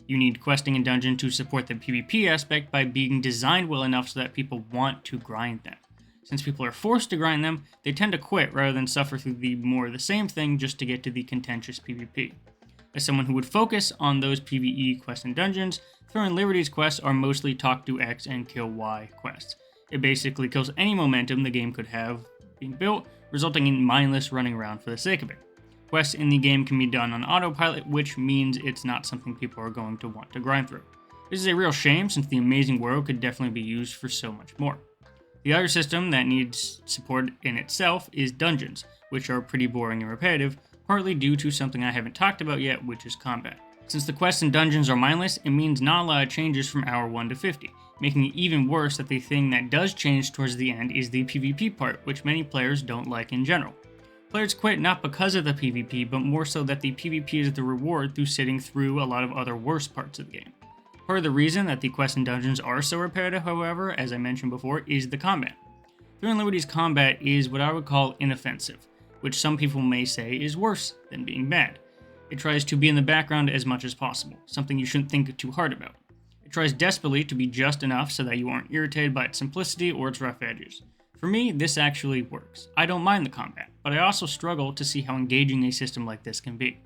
You need questing and dungeon to support the PvP aspect by being designed well enough so that people want to grind them. Since people are forced to grind them, they tend to quit rather than suffer through the more of the same thing just to get to the contentious PvP. As someone who would focus on those PvE quests and dungeons, Throne Liberty's quests are mostly talk to X and kill Y quests. It basically kills any momentum the game could have being built, resulting in mindless running around for the sake of it. Quests in the game can be done on autopilot, which means it's not something people are going to want to grind through. This is a real shame since the amazing world could definitely be used for so much more. The other system that needs support in itself is dungeons, which are pretty boring and repetitive, partly due to something I haven't talked about yet, which is combat. Since the quests and dungeons are mindless, it means not a lot of changes from hour 1 to 50, making it even worse that the thing that does change towards the end is the PvP part, which many players don't like in general. Players quit not because of the PvP, but more so that the PvP is the reward through sitting through a lot of other worse parts of the game. Part of the reason that the quests and dungeons are so repetitive, however, as I mentioned before, is the combat. Throne Liberty's combat is what I would call inoffensive, which some people may say is worse than being bad. It tries to be in the background as much as possible, something you shouldn't think too hard about. It tries desperately to be just enough so that you aren't irritated by its simplicity or its rough edges. For me, this actually works. I don't mind the combat, but I also struggle to see how engaging a system like this can be.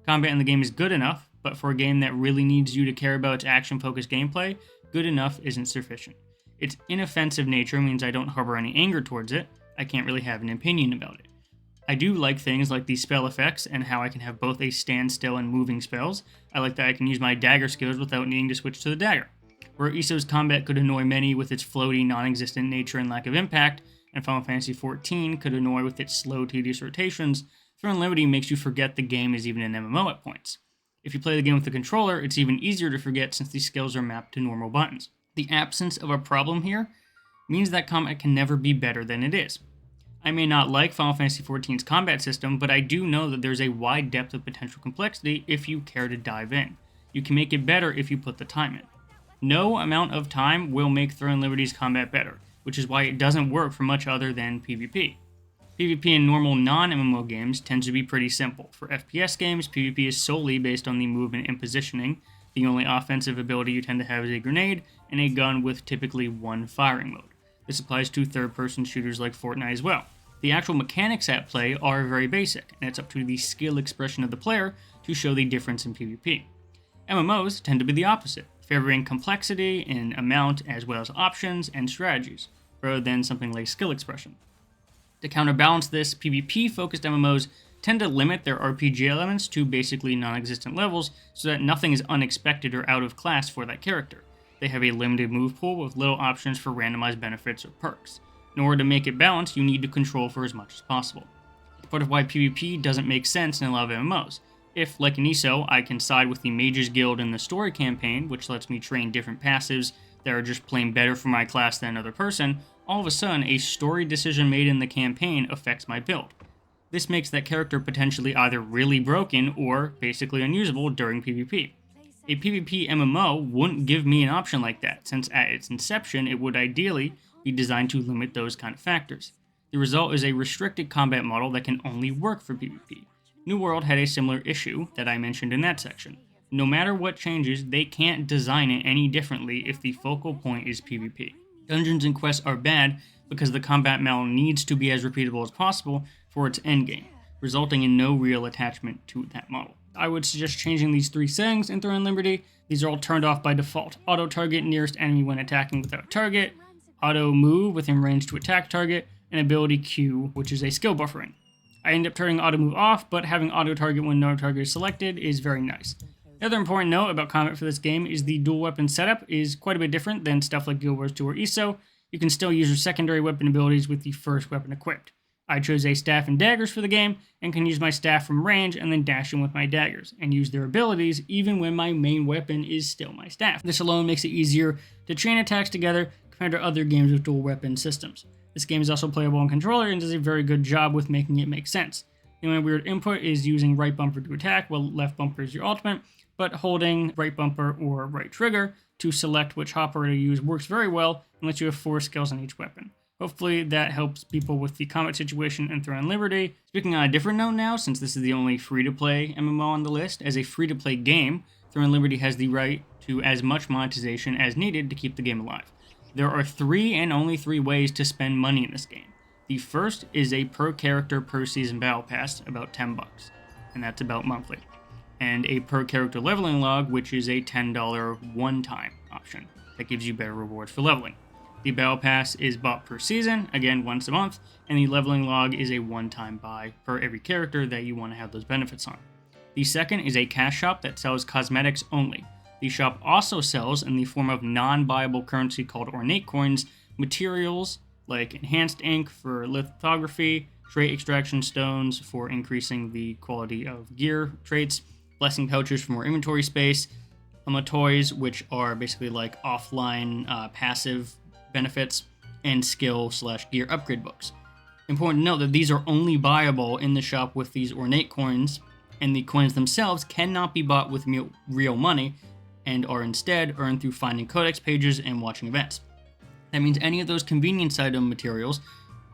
Combat in the game is good enough, but for a game that really needs you to care about its action-focused gameplay, good enough isn't sufficient. Its inoffensive nature means I don't harbor any anger towards it. I can't really have an opinion about it. I do like things like the spell effects and how I can have both a standstill and moving spells. I like that I can use my dagger skills without needing to switch to the dagger. Where Iso's combat could annoy many with its floaty, non-existent nature and lack of impact, and Final Fantasy XIV could annoy with its slow, tedious rotations, Throne Liberty makes you forget the game is even an MMO at points. If you play the game with the controller, it's even easier to forget since the skills are mapped to normal buttons. The absence of a problem here means that combat can never be better than it is. I may not like Final Fantasy XIV's combat system, but I do know that there's a wide depth of potential complexity if you care to dive in. You can make it better if you put the time in. No amount of time will make Throne Liberty's combat better, which is why it doesn't work for much other than PvP. PvP in normal non-MMO games tends to be pretty simple. For FPS games, PvP is solely based on the movement and positioning. The only offensive ability you tend to have is a grenade, and a gun with typically one firing mode. This applies to third-person shooters like Fortnite as well. The actual mechanics at play are very basic, and it's up to the skill expression of the player to show the difference in PvP. MMOs tend to be the opposite, favoring complexity in amount as well as options and strategies, rather than something like skill expression. To counterbalance this, PvP-focused MMOs tend to limit their RPG elements to basically non-existent levels so that nothing is unexpected or out of class for that character. They have a limited move pool with little options for randomized benefits or perks. In order to make it balanced, you need to control for as much as possible. It's part of why PvP doesn't make sense in a lot of MMOs. If, like in ESO, I can side with the Mages Guild in the story campaign, which lets me train different passives that are just plain better for my class than another person, all of a sudden a story decision made in the campaign affects my build. This makes that character potentially either really broken or basically unusable during PvP. A PvP MMO wouldn't give me an option like that, since at its inception it would ideally be designed to limit those kind of factors. The result is a restricted combat model that can only work for PvP. New World had a similar issue that I mentioned in that section. No matter what changes, they can't design it any differently if the focal point is PvP. Dungeons and quests are bad because the combat model needs to be as repeatable as possible for its endgame, resulting in no real attachment to that model. I would suggest changing these three settings in Throne Liberty. These are all turned off by default. Auto target nearest enemy when attacking without target, auto move within range to attack target, and ability Q, which is a skill buffering. I end up turning auto move off, but having auto target when no target is selected is very nice. The other important note about combat for this game is the dual weapon setup is quite a bit different than stuff like Guild Wars 2 or ESO. You can still use your secondary weapon abilities with the first weapon equipped. I chose a staff and daggers for the game, and can use my staff from range and then dash in with my daggers, and use their abilities even when my main weapon is still my staff. This alone makes it easier to chain attacks together compared to other games with dual weapon systems. This game is also playable on controller and does a very good job with making it make sense. The only weird input is using right bumper to attack while left bumper is your ultimate, but holding right bumper or right trigger to select which hopper to use works very well and lets you have 4 skills on each weapon. Hopefully that helps people with the combat situation in Throne Liberty. Speaking on a different note now, since this is the only free-to-play MMO on the list, as a free-to-play game, Throne Liberty has the right to as much monetization as needed to keep the game alive. There are 3 and only 3 ways to spend money in this game. The first is a per character per season battle pass, about $10, and that's about monthly. And a per character leveling log, which is a $10 one-time option that gives you better rewards for leveling. The battle pass is bought per season, again once a month, and the leveling log is a one-time buy per every character that you want to have those benefits on. The second is a cash shop that sells cosmetics only. The shop also sells, in the form of non-buyable currency called ornate coins, materials like enhanced ink for lithography, trait extraction stones for increasing the quality of gear traits, blessing pouches for more inventory space, toys, which are basically like offline passive benefits, and skill/gear upgrade books. Important to note that these are only buyable in the shop with these ornate coins, and the coins themselves cannot be bought with real money and are instead earned through finding codex pages and watching events. That means any of those convenience item materials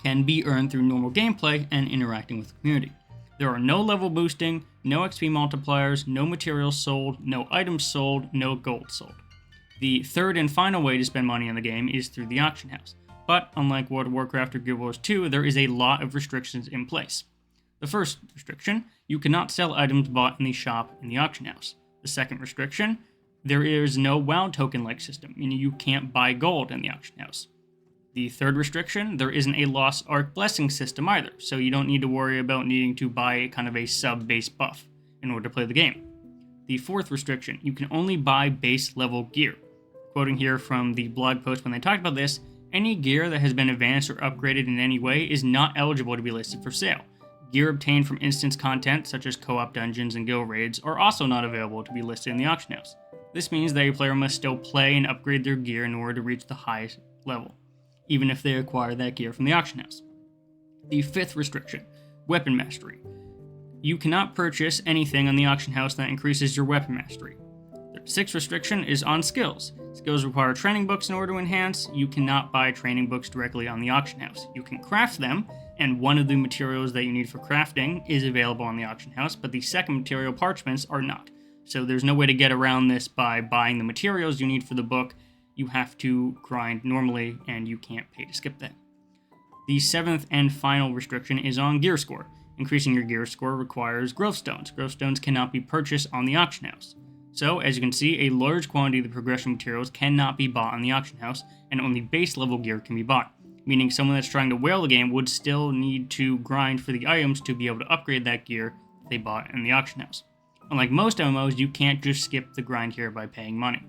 can be earned through normal gameplay and interacting with the community. There are no level boosting, no XP multipliers, no materials sold, no items sold, no gold sold. The third and final way to spend money on the game is through the auction house. But unlike World of Warcraft or Guild Wars 2, there is a lot of restrictions in place. The first restriction, you cannot sell items bought in the shop in the auction house. The second restriction, there is no WoW token-like system, meaning you can't buy gold in the auction house. The third restriction, there isn't a Lost Ark blessing system either, so you don't need to worry about needing to buy kind of a sub-base buff in order to play the game. The fourth restriction, you can only buy base level gear. Quoting here from the blog post when they talked about this, any gear that has been advanced or upgraded in any way is not eligible to be listed for sale. Gear obtained from instance content, such as co-op dungeons and guild raids, are also not available to be listed in the auction house. This means that a player must still play and upgrade their gear in order to reach the highest level, even if they acquire that gear from the auction house. The fifth restriction, weapon mastery. You cannot purchase anything on the auction house that increases your weapon mastery. The sixth restriction is on skills. Skills require training books in order to enhance. You cannot buy training books directly on the auction house. You can craft them, and one of the materials that you need for crafting is available on the auction house, but the second material, parchments, are not. So there's no way to get around this by buying the materials you need for the book. You have to grind normally, and you can't pay to skip that. The seventh and final restriction is on gear score. Increasing your gear score requires growth stones. Growth stones cannot be purchased on the auction house. So, as you can see, a large quantity of the progression materials cannot be bought on the auction house, and only base level gear can be bought, meaning someone that's trying to whale the game would still need to grind for the items to be able to upgrade that gear they bought in the auction house. Unlike most MMOs, you can't just skip the grind here by paying money.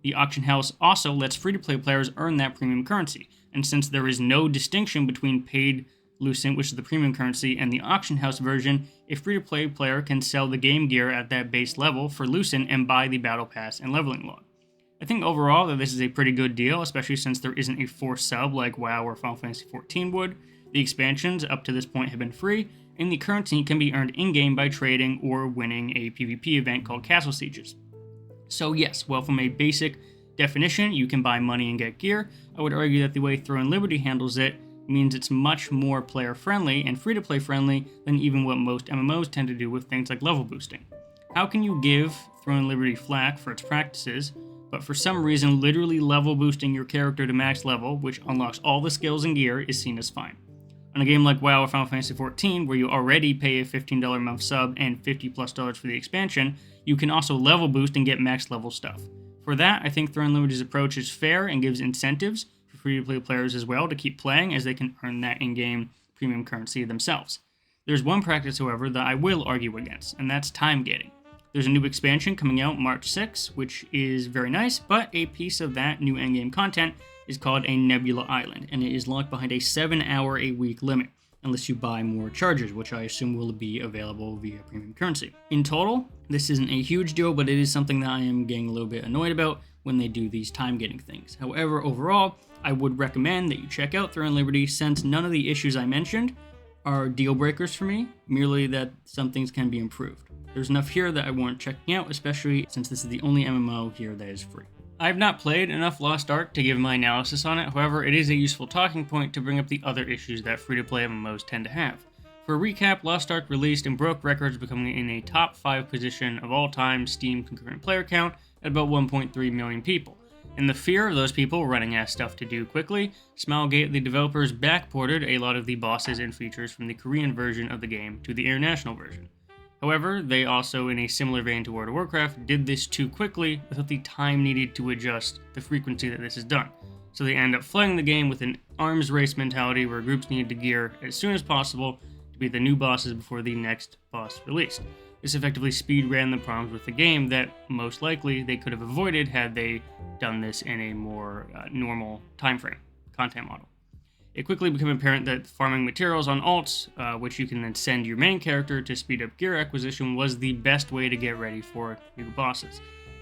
The auction house also lets free-to-play players earn that premium currency, and since there is no distinction between paid Lucent, which is the premium currency, and the auction house version, a free-to-play player can sell the game gear at that base level for Lucent and buy the battle pass and leveling log. I think overall that this is a pretty good deal, especially since there isn't a forced sub like WoW or Final Fantasy XIV would. The expansions up to this point have been free, and the currency can be earned in-game by trading or winning a PvP event called Castle Sieges. So yes, while from a basic definition you can buy money and get gear, I would argue that the way Throne Liberty handles it means it's much more player-friendly and free-to-play friendly than even what most MMOs tend to do with things like level boosting. How can you give Throne Liberty flack for its practices, but for some reason literally level boosting your character to max level, which unlocks all the skills and gear, is seen as fine? On a game like WoW or Final Fantasy XIV, where you already pay a $15 a month sub and $50+ for the expansion, you can also level boost and get max level stuff. For that, I think Throne Liberty's approach is fair and gives incentives for free-to-play players as well to keep playing, as they can earn that in-game premium currency themselves. There's one practice, however, that I will argue against, and that's time gating. There's a new expansion coming out March 6, which is very nice, but a piece of that new endgame content is called a Nebula Island, and it is locked behind a 7-hour-a-week limit, unless you buy more charges, which I assume will be available via premium currency. In total, this isn't a huge deal, but it is something that I am getting a little bit annoyed about when they do these time-gating things. However, overall, I would recommend that you check out Throne Liberty, since none of the issues I mentioned are deal breakers for me, merely that some things can be improved. There's enough here that I warrant checking out, especially since this is the only MMO here that is free. I have not played enough Lost Ark to give my analysis on it, however, it is a useful talking point to bring up the other issues that free-to-play MMOs tend to have. For a recap, Lost Ark released and broke records, becoming in a top 5 position of all-time Steam concurrent player count at about 1.3 million people. In the fear of those people running out of stuff to do quickly, Smilegate, the developers, backported a lot of the bosses and features from the Korean version of the game to the international version. However, they also, in a similar vein to World of Warcraft, did this too quickly without the time needed to adjust the frequency that this is done. So they end up flooding the game with an arms race mentality where groups need to gear as soon as possible to beat the new bosses before the next boss released. This effectively speed ran the problems with the game that most likely they could have avoided had they done this in a more normal time frame content model. It quickly became apparent that farming materials on alts, which you can then send your main character to speed up gear acquisition, was the best way to get ready for new bosses.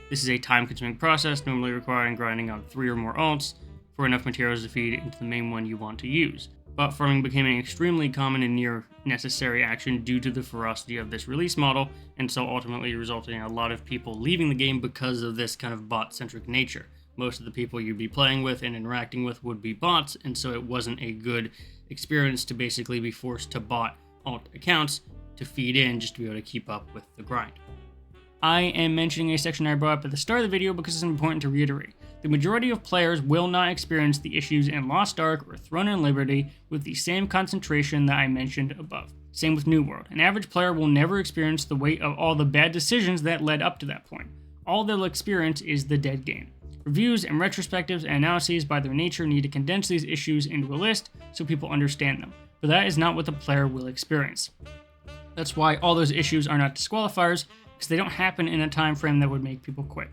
This is a time-consuming process, normally requiring grinding on 3 or more alts for enough materials to feed into the main one you want to use. Bot farming became an extremely common and near necessary action due to the ferocity of this release model, and so ultimately resulting in a lot of people leaving the game because of this kind of bot-centric nature. Most of the people you'd be playing with and interacting with would be bots, and so it wasn't a good experience to basically be forced to bot alt accounts to feed in just to be able to keep up with the grind. I am mentioning a section I brought up at the start of the video because it's important to reiterate. The majority of players will not experience the issues in Lost Ark or Throne and Liberty with the same concentration that I mentioned above. Same with New World. An average player will never experience the weight of all the bad decisions that led up to that point. All they'll experience is the dead game. Reviews and retrospectives and analyses by their nature need to condense these issues into a list so people understand them, but that is not what the player will experience. That's why all those issues are not disqualifiers, because they don't happen in a time frame that would make people quit.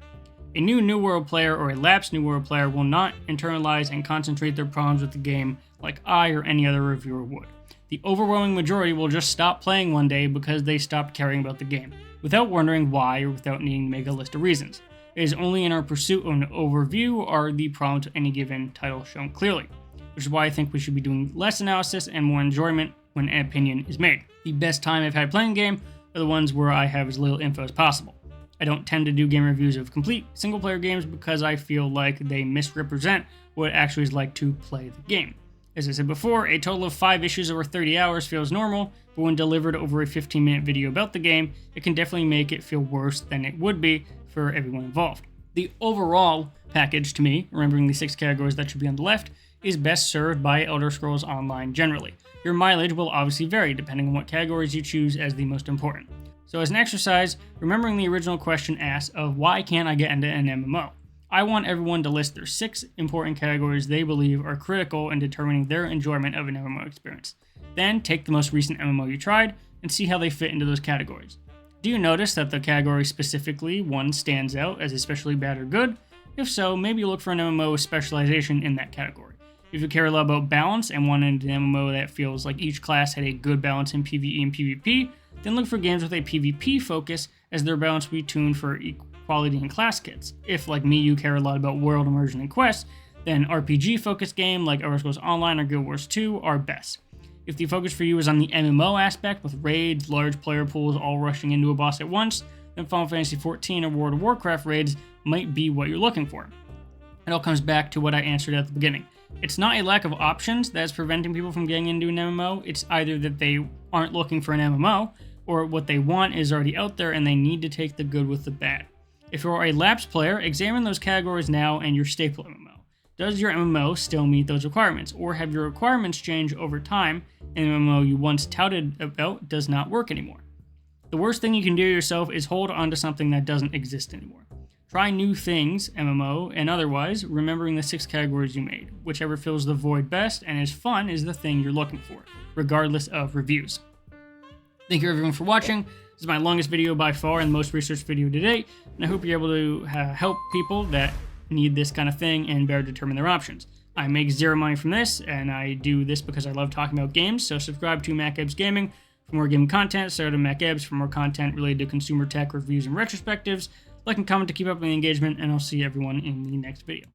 A New World player or a lapsed New World player will not internalize and concentrate their problems with the game like I or any other reviewer would. The overwhelming majority will just stop playing one day because they stopped caring about the game, without wondering why or without needing to make a list of reasons. It is only in our pursuit of an overview are the problems of any given title shown clearly, which is why I think we should be doing less analysis and more enjoyment when an opinion is made. The best time I've had playing a game are the ones where I have as little info as possible. I don't tend to do game reviews of complete single-player games because I feel like they misrepresent what it actually is like to play the game. As I said before, a total of 5 issues over 30 hours feels normal, but when delivered over a 15-minute video about the game, it can definitely make it feel worse than it would be for everyone involved. The overall package, to me, remembering the 6 categories that should be on the left, is best served by Elder Scrolls Online generally. Your mileage will obviously vary depending on what categories you choose as the most important. So as an exercise, remembering the original question asked of why can't I get into an MMO? I want everyone to list their 6 important categories they believe are critical in determining their enjoyment of an MMO experience. Then take the most recent MMO you tried and see how they fit into those categories. Do you notice that the category specifically one stands out as especially bad or good? If so, maybe look for an MMO with specialization in that category. If you care a lot about balance and want an MMO that feels like each class had a good balance in PvE and PvP, then look for games with a PvP focus as their balance will be tuned for equality in class kits. If, like me, you care a lot about world immersion and quests, then RPG-focused game like Elder Scrolls Online or Guild Wars 2 are best. If the focus for you is on the MMO aspect with raids, large player pools all rushing into a boss at once, then Final Fantasy XIV or World of Warcraft raids might be what you're looking for. It all comes back to what I answered at the beginning. It's not a lack of options that is preventing people from getting into an MMO, it's either that they aren't looking for an MMO, or what they want is already out there and they need to take the good with the bad. If you're a lapsed player, examine those categories now and your staple MMO. Does your MMO still meet those requirements, or have your requirements changed over time and the MMO you once touted about does not work anymore? The worst thing you can do yourself is hold on to something that doesn't exist anymore. Try new things, MMO and otherwise, remembering the 6 categories you made. Whichever fills the void best and is fun is the thing you're looking for, regardless of reviews. Thank you everyone for watching. This is my longest video by far and the most researched video to date, and I hope you're able to help people that need this kind of thing and better determine their options. I make zero money from this, and I do this because I love talking about games, so subscribe to MacEbs Gaming for more gaming content, so to MacEbs for more content related to consumer tech reviews and retrospectives. Like and comment to keep up with the engagement, and I'll see everyone in the next video.